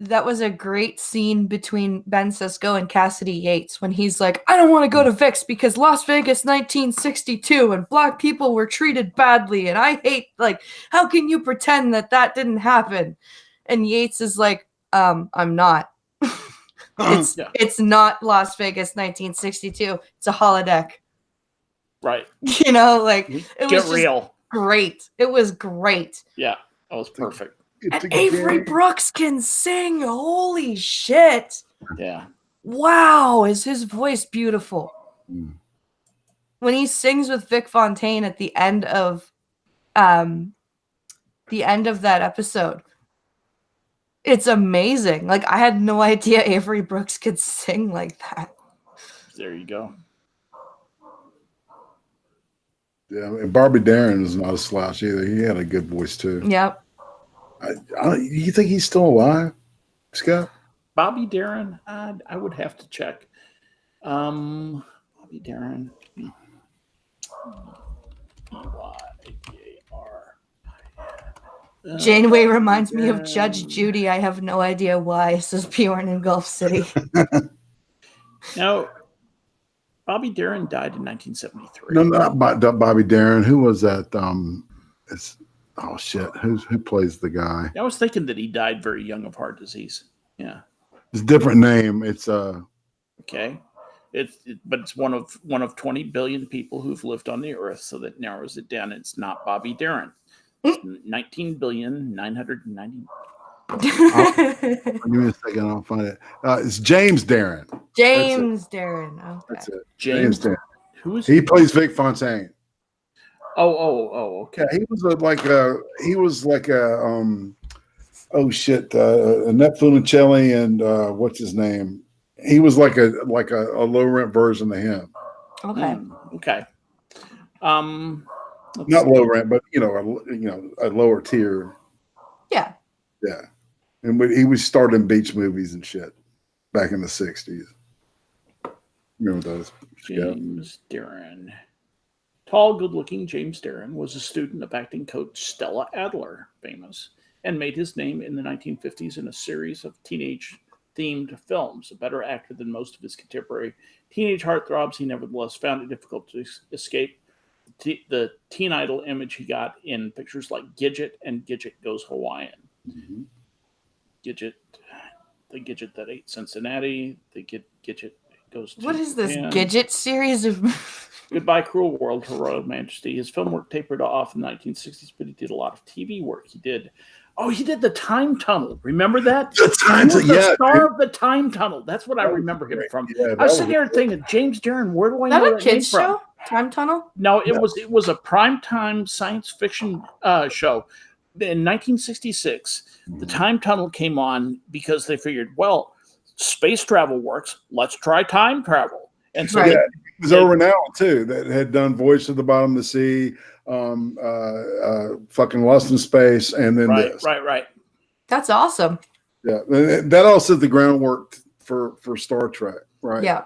that was a great scene between Ben Sisko and Cassidy Yates when he's like, I don't want to go to VIX because Las Vegas 1962 and black people were treated badly and I hate, like, how can you pretend that didn't happen? And Yates is like, I'm not. It's not Las Vegas 1962. It's a holodeck. Right. Like it was real. Great. It was great. Yeah, that was perfect. And Avery Brooks can sing. Holy shit. Yeah. Wow, is his voice beautiful. When he sings with Vic Fontaine at the end of that episode, it's amazing. Like, I had no idea Avery Brooks could sing like that. There you go. Yeah, and Barbie Darin is not a slouch either. He had a good voice too. Yep. You think he's still alive, Scott? Bobby Darin? I would have to check. Bobby Darin. Janeway reminds me of Judge Judy. I have no idea why, says Bjorn in Gulf City. Now, Bobby Darin died in 1973. No, not Bobby Darin. Who was that? Who plays the guy? I was thinking that he died very young of heart disease. Yeah, it's a different name. It's okay. But it's one of 20 billion people who've lived on the earth, so that narrows it down. It's not Bobby Darin. It's 19,990. Give me a second. I'll find it. It's James Darin. James Darin. Okay. That's it. James Darin. Who is he? Plays Vic Fontaine. Oh, okay. Yeah, he was like a Netfunicelli and what's his name? He was like a low rent version of him. Okay. Okay. Not low rent, but a lower tier. Yeah. Yeah, and he was starting beach movies and shit back in the 60s. Remember those? James Darin. Tall, good-looking James Darin was a student of acting coach Stella Adler, famous, and made his name in the 1950s in a series of teenage-themed films. A better actor than most of his contemporary teenage heartthrobs, he nevertheless found it difficult to escape the teen idol image he got in pictures like Gidget and Gidget Goes Hawaiian. Mm-hmm. Gidget the Gidget that ate Cincinnati. The Gidget goes to What is this Japan. Gidget series of? Goodbye, Cruel World, Her Royal Majesty. His film work tapered off in the 1960s, but he did a lot of TV work. He did the Time Tunnel. Remember that? The Time He was Tunnel, the yeah, star of the Time Tunnel. That's what I remember him from. Yeah, I was sitting here thinking, James Darren, where do I Is know that a that name kids from? show? Time Tunnel? No, it was a primetime science fiction show. In 1966, the Time Tunnel came on because they figured, well, space travel works. Let's try time travel. And so Right. Yeah, it was Irwin Allen too that had done Voyage to the Bottom of the Sea, fucking Lost in Space, and then this. Right. That's awesome. Yeah, that all set the groundwork for Star Trek, right? Yeah.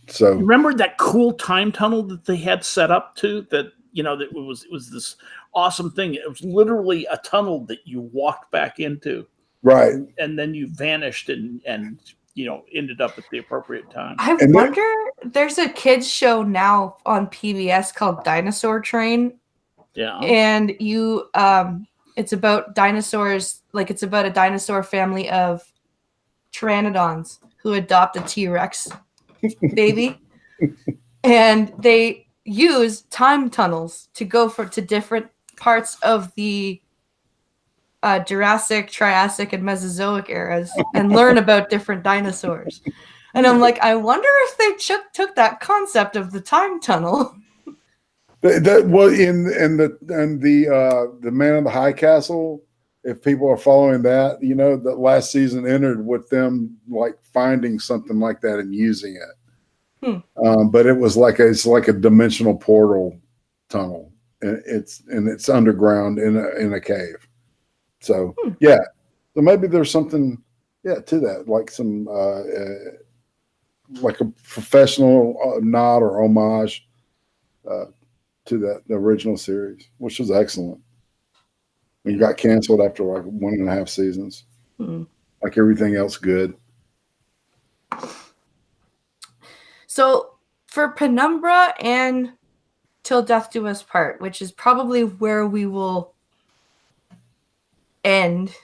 So remember that cool time tunnel that they had set up too? That that it was this awesome thing. It was literally a tunnel that you walked back into, right, and then you vanished and ended up at the appropriate time. I wonder. There's a kids show now on PBS called Dinosaur Train. Yeah, and it's about dinosaurs. Like it's about a dinosaur family of pteranodons who adopt a T-Rex baby, and they use time tunnels to go to different parts of the Jurassic, Triassic, and Mesozoic eras and learn about different dinosaurs. And I'm like, I wonder if they took that concept of the time tunnel. that was in the Man in the High Castle. If people are following that, the last season ended with them like finding something like that and using it. But it's like a dimensional portal tunnel, and it's underground in a cave. So yeah, so maybe there's something to that, like some like a professional nod or homage to the original series, which was excellent. It got canceled after like 1.5 seasons. Like everything else good. So for Penumbra and Till Death Do Us Part, which is probably where we will end,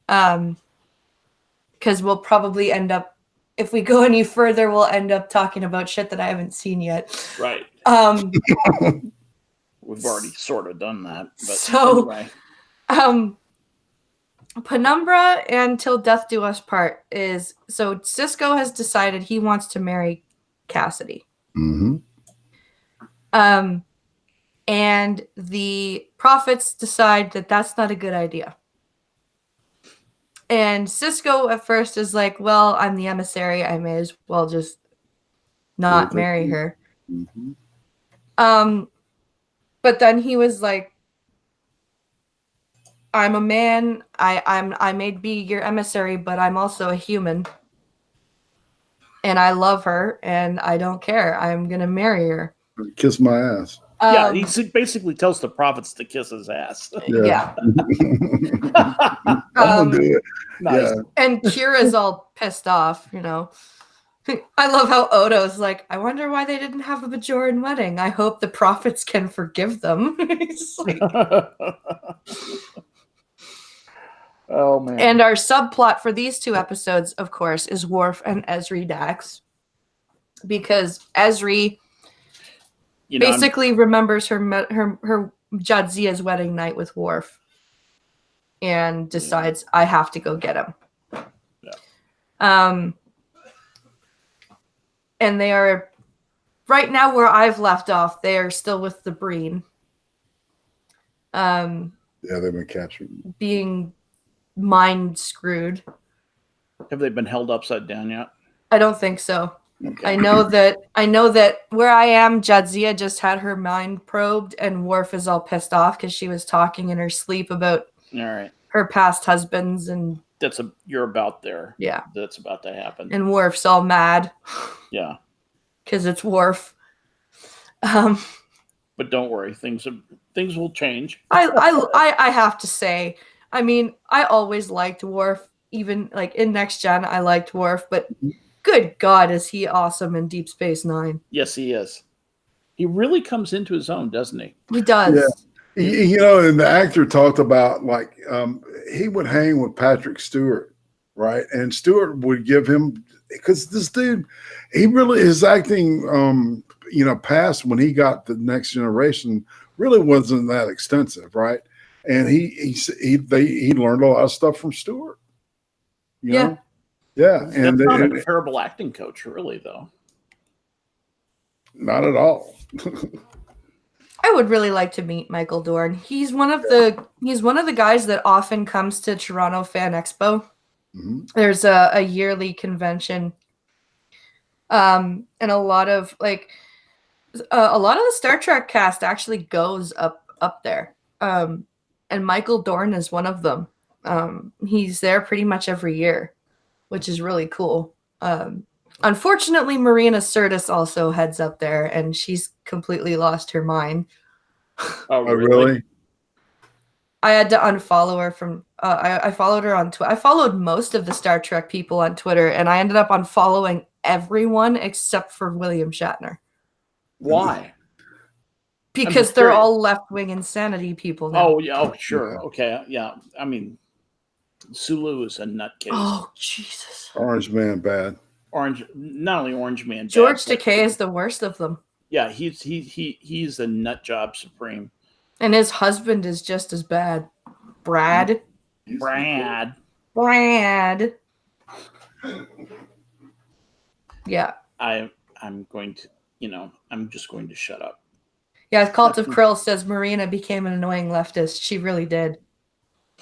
because we'll probably end up, if we go any further, we'll end up talking about shit that I haven't seen yet. Right. We've already sort of done that. But so anyway. Penumbra and Till Death Do Us Part is, so Cisco has decided he wants to marry Cassidy. And the prophets decide that that's not a good idea. And Cisco at first is like, well, I'm the emissary. I may as well just not marry her. But then he was like, I'm a man. I may be your emissary, but I'm also a human. And I love her, and I don't care. I'm going to marry her. Kiss my ass. Yeah, he basically tells the prophets to kiss his ass. Yeah. I'm gonna do it. Nice. Yeah. And Kira's all pissed off, I love how Odo's like, I wonder why they didn't have a Bajoran wedding. I hope the prophets can forgive them. He's like, oh, man. and our subplot for these 2 episodes, of course, is Worf and Ezri Dax. Because Ezri basically remembers her Jadzia's wedding night with Worf and decides, I have to go get him. Yeah. And they are, right now where I've left off, they are still with the Breen. Yeah, they've been captured. Being mind screwed. Have they been held upside down yet? I don't think so. Okay. I know that where I am, Jadzia just had her mind probed, and Worf is all pissed off because she was talking in her sleep about her past husbands, and you're about there. Yeah, that's about to happen. And Worf's all mad. Yeah, because it's Worf. But don't worry, things will change. I have to say, I mean, I always liked Worf. Even like in Next Gen, I liked Worf, but good God, is he awesome in Deep Space Nine? Yes, he is. He really comes into his own, doesn't he? He does. Yeah. And the actor talked about like he would hang with Patrick Stewart right? And Stewart would give him, because this dude, he really, his acting, past when he got the Next Generation really wasn't that extensive, right? And he learned a lot of stuff from Stewart. You know? Yeah, That's not a terrible acting coach, really, though. Not at all. I would really like to meet Michael Dorn. He's one of the guys that often comes to Toronto Fan Expo. Mm-hmm. There's a yearly convention, and a lot of the Star Trek cast actually goes up there. And Michael Dorn is one of them. He's there pretty much every year, which is really cool. Unfortunately, Marina Sirtis also heads up there, and she's completely lost her mind. Oh, really? I had to unfollow her from. I followed her on Twitter. I followed most of the Star Trek people on Twitter, and I ended up unfollowing everyone except for William Shatner. Why? Because they're all left-wing insanity people now. Oh, yeah. Oh, sure. Okay. Yeah. I mean, Sulu is a nutcase. Oh, Jesus. Orange Man bad. Not only Orange Man. George Takei is the worst of them. Yeah, he's a nut job supreme. And his husband is just as bad. Brad. Yeah. I'm going to, I'm just going to shut up. Yeah, Cult of Krill says Marina became an annoying leftist. She really did.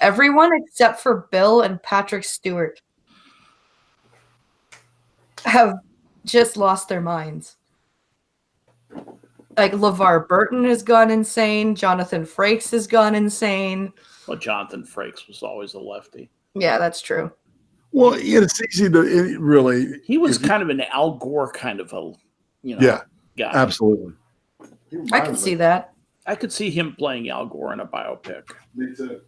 Everyone except for Bill and Patrick Stewart have just lost their minds. Like, LeVar Burton has gone insane. Jonathan Frakes has gone insane. Well, Jonathan Frakes was always a lefty. Yeah, that's true. Well, it's easy to really. He was kind of an Al Gore kind of a, guy. Absolutely. I can see that. I could see him playing Al Gore in a biopic. Me too.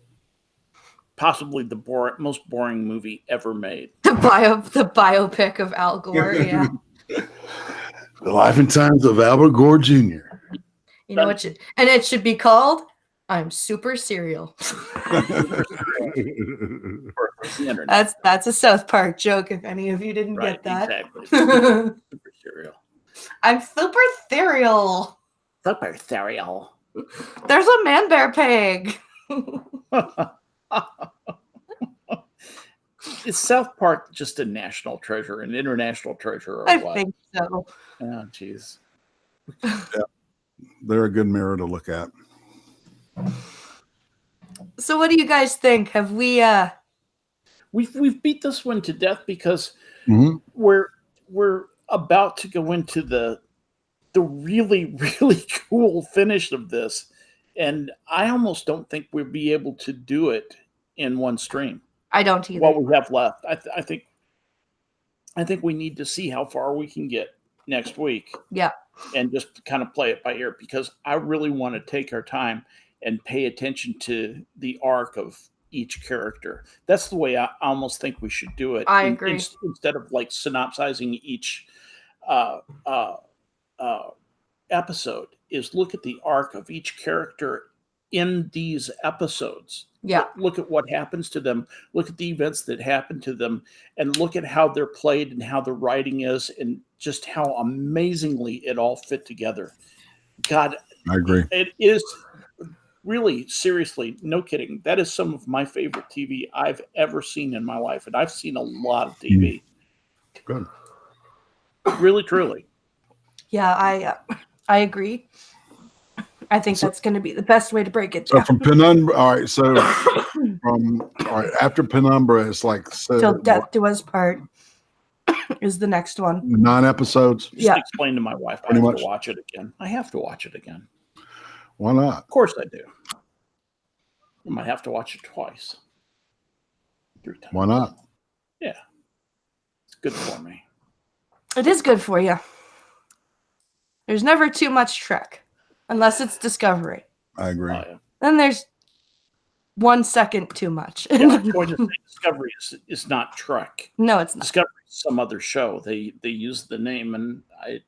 Possibly the most boring movie ever made. The biopic of Al Gore, yeah. The Life and Times of Albert Gore Jr. You know what? And it should be called "I'm Super Serial." That's a South Park joke. If any of you didn't get that, exactly. Super Serial. I'm Super Serial. Super Serial. There's a man bear pig. Is South Park just a national treasure, an international treasure, or I what? think so. Oh, jeez. Yeah, they're a good mirror to look at. So, what do you guys think? Have we? We've beat this one to death because we're about to go into the really, really cool finish of this, and I almost don't think we'll be able to do it in one stream. I don't either. What we have left, I think we need to see how far we can get next week. Yeah, and just kind of play it by ear, because I really want to take our time and pay attention to the arc of each character. That's the way I almost think we should do it. I agree. Instead of like synopsizing each episode, is look at the arc of each character in these episodes. Yeah. Look at what happens to them. Look at the events that happen to them, and look at how they're played and how the writing is, and just how amazingly it all fit together. God, I agree. It is really, seriously, no kidding. That is some of my favorite TV I've ever seen in my life, and I've seen a lot of TV. Good. Really, truly. Yeah, I agree. I think that's going to be the best way to break it So down. from Penumbra, all right. So after Penumbra, it's like Till Death Do Us Part is the next one. 9 episodes. Yeah. Explain to my wife I have to watch it again. I have to watch it again. Why not? Of course I do. I might have to watch it twice. 3 times. Why not? Yeah. It's good for me. It is good for you. There's never too much Trek. Unless it's Discovery. I agree. Then there's 1 second too much. Yeah, I'm going to say Discovery is not Trek. No, it's not. Discovery is some other show. They use the name, and I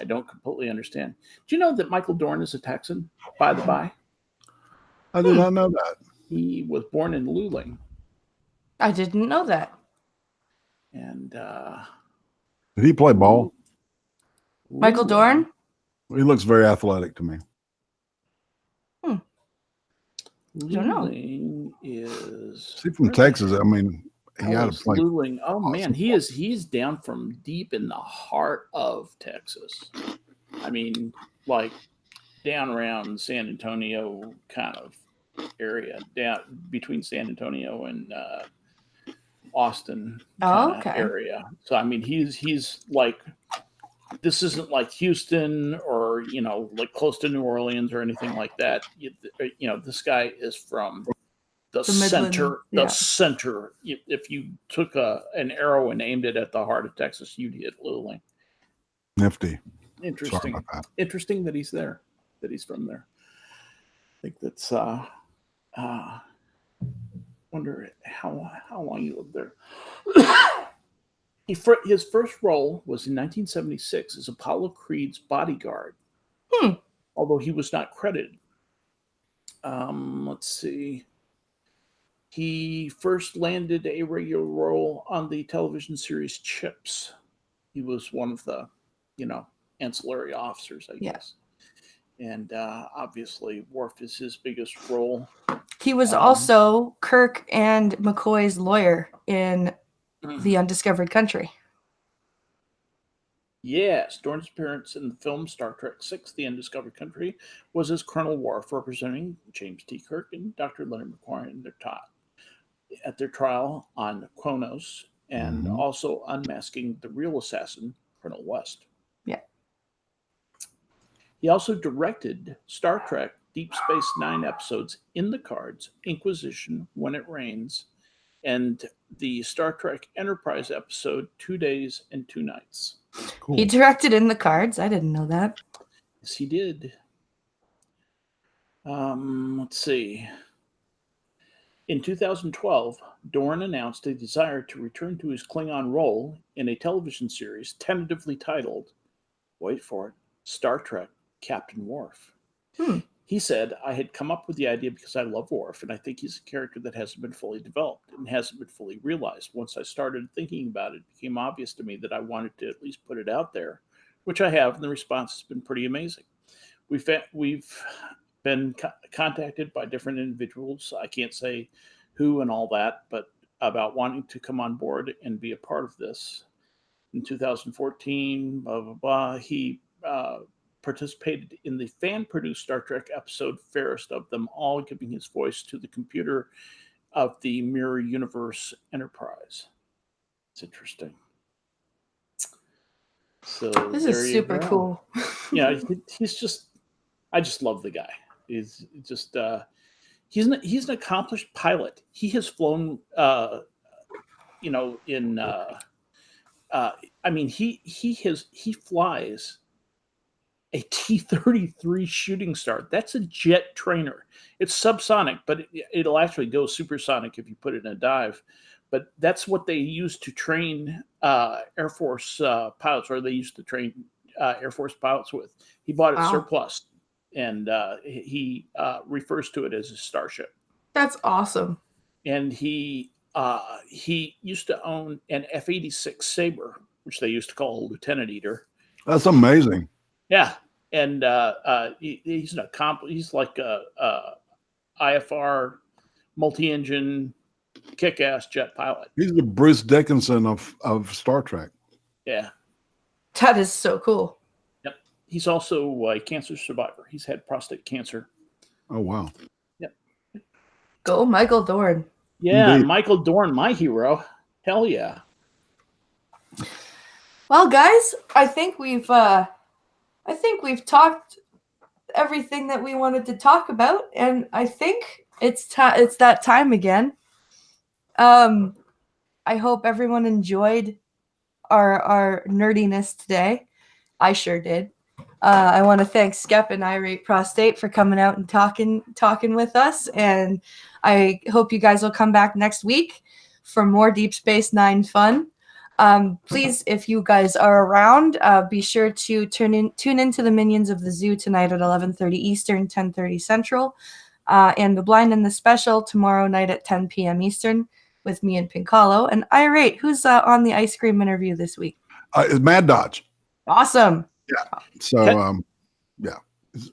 don't completely understand. Do you know that Michael Dorn is a Texan, by the by? I did not know that. He was born in Luling. I didn't know that. And Did he play ball? Michael Dorn? He looks very athletic to me. Don't know. Luling is Is he from Texas? I mean, he had to play. Luling. Oh awesome man, he's down from deep in the heart of Texas. I mean, like down around San Antonio kind of area, down between San Antonio and Austin kind of area. So I mean, he's like, this isn't like Houston or like close to New Orleans or anything like that. This guy is from the center. The center. If you took an arrow and aimed it at the heart of Texas, you'd hit Luling. Nifty. Interesting. Interesting that he's there. That he's from there. I think that's. Wonder how long he lived there. His first role was in 1976 as Apollo Creed's bodyguard, although he was not credited. Let's see. He first landed a regular role on the television series Chips. He was one of the, ancillary officers, I guess. And obviously, Worf is his biggest role. He was also Kirk and McCoy's lawyer in The Undiscovered Country. Yes, Dorn's appearance in the film Star Trek VI, The Undiscovered Country, was as Colonel Worf, representing James T. Kirk and Dr. Leonard McQuarrie at their trial on Kronos, and also unmasking the real assassin, Colonel West. Yeah. He also directed Star Trek Deep Space Nine episodes In the Cards, Inquisition, When It Rains, and the Star Trek Enterprise episode 2 Days and 2 Nights. Cool. He directed In the Cards. I didn't know that. Yes, he did. Let's see. In 2012, Dorn announced a desire to return to his Klingon role in a television series tentatively titled, wait for it, Star Trek Captain Worf. He said, I had come up with the idea because I love Worf, and I think he's a character that hasn't been fully developed and hasn't been fully realized. Once I started thinking about it, it became obvious to me that I wanted to at least put it out there, which I have, and the response has been pretty amazing. We've been contacted by different individuals. I can't say who and all that, but about wanting to come on board and be a part of this. In 2014, blah, blah, blah, he participated in the fan-produced Star Trek episode Fairest of Them All, giving his voice to the computer of the Mirror Universe Enterprise. It's interesting. So this is super cool. Yeah, he's just, I just love the guy. He's just, he's an accomplished pilot. He has flown, in, I mean, he flies a T-33 shooting star. That's a jet trainer. It's subsonic, but it'll actually go supersonic if you put it in a dive. But that's what they used to train Air Force pilots, or they used to train Air Force pilots with. He bought it surplus, and he refers to it as a starship. That's awesome. And he used to own an F-86 Sabre, which they used to call a Lieutenant Eater. That's amazing. Yeah, and he's like a IFR multi-engine kick-ass jet pilot. He's the Bruce Dickinson of Star Trek. Yeah, that is so cool. Yep, he's also a cancer survivor. He's had prostate cancer. Oh wow. Yep. Go Michael Dorn. Yeah, indeed. Michael Dorn, my hero. Hell yeah. Well, guys, I think we've talked everything that we wanted to talk about, and I think it's that time again. I hope everyone enjoyed our nerdiness today. I sure did. I want to thank Skep and Irate Prostate for coming out and talking with us, and I hope you guys will come back next week for more Deep Space Nine fun. Please, if you guys are around, be sure to tune into the Minions of the Zoo tonight at 11:30 Eastern, 10:30 Central, and The Blind and the Special tomorrow night at 10 p.m. Eastern with me and Pincalo. And Irate, who's on the ice cream interview this week? It's Mad Dodge. Awesome. Yeah. So, yeah.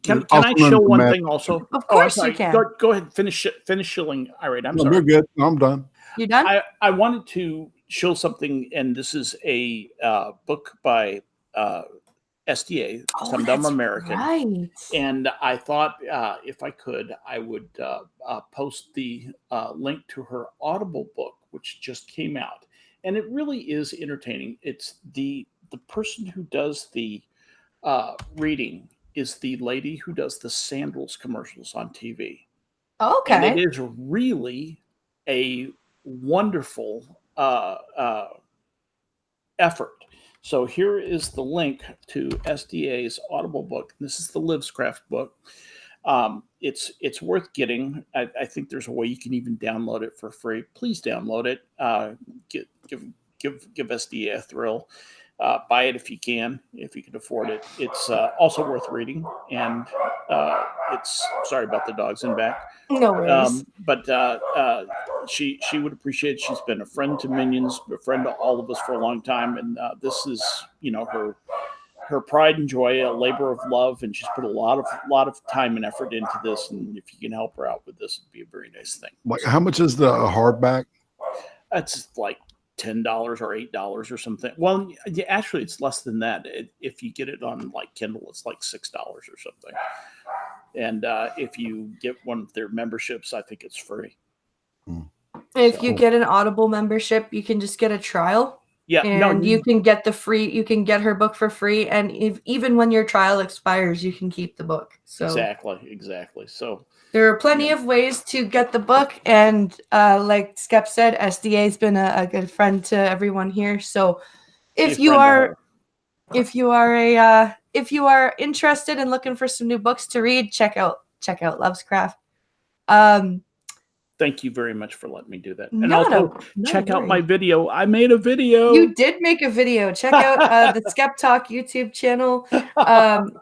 Can I show one thing also? Of course you can. Go ahead. Finish shilling. All right. I'm sorry. You're good. No, I'm done. You done? I wanted to show something, and this is a book by SDA, Some Dumb American. Right. And I thought if I could, I would post the link to her Audible book, which just came out. And it really is entertaining. It's the person who does the reading is the lady who does the sandals commercials on TV. Okay. And it is really a wonderful effort. So here is the link to SDA's Audible book. This is the Livescraft book. It's worth getting. I think there's a way you can even download it for free. Please download it. Give SDA a thrill. Buy it if you can afford it. It's also worth reading, and it's sorry about the dogs in back. No worries. But she would appreciate it. She's been a friend to Minions, a friend to all of us for a long time, and this is her pride and joy, a labor of love, and she's put a lot of time and effort into this. And if you can help her out with this, it'd be a very nice thing. Like, how much is the hardback? That's like $10 or $8 or something. Well, actually, it's less than that. If you get it on like Kindle, it's like $6 or something. And if you get one of their memberships, I think it's free. If you get an Audible membership, you can just get a trial. Yeah, and you can get you can get her book for free, and even when your trial expires, you can keep the book. So exactly. So there are plenty of ways to get the book, and like Skep said, SDA's been a good friend to everyone here. So if you are interested in looking for some new books to read, check out Lovescraft. Thank you very much for letting me do that. And Not also check out my video. I made a video. You did make a video. Check out the Skep Talk YouTube channel,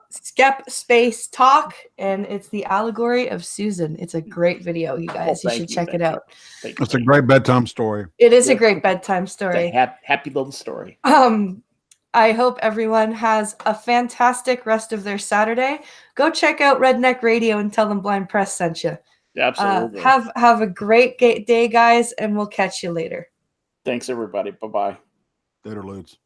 Skep Space Talk, and it's the allegory of Susan. It's a great video, you guys. You should check it out. It's a great bedtime story. It is a great bedtime story. It's a happy little story. I hope everyone has a fantastic rest of their Saturday. Go check out Redneck Radio and tell them Blind Press sent you. Absolutely. Have a great day, guys, and we'll catch you later. Thanks, everybody. Bye-bye. Later, Ludes.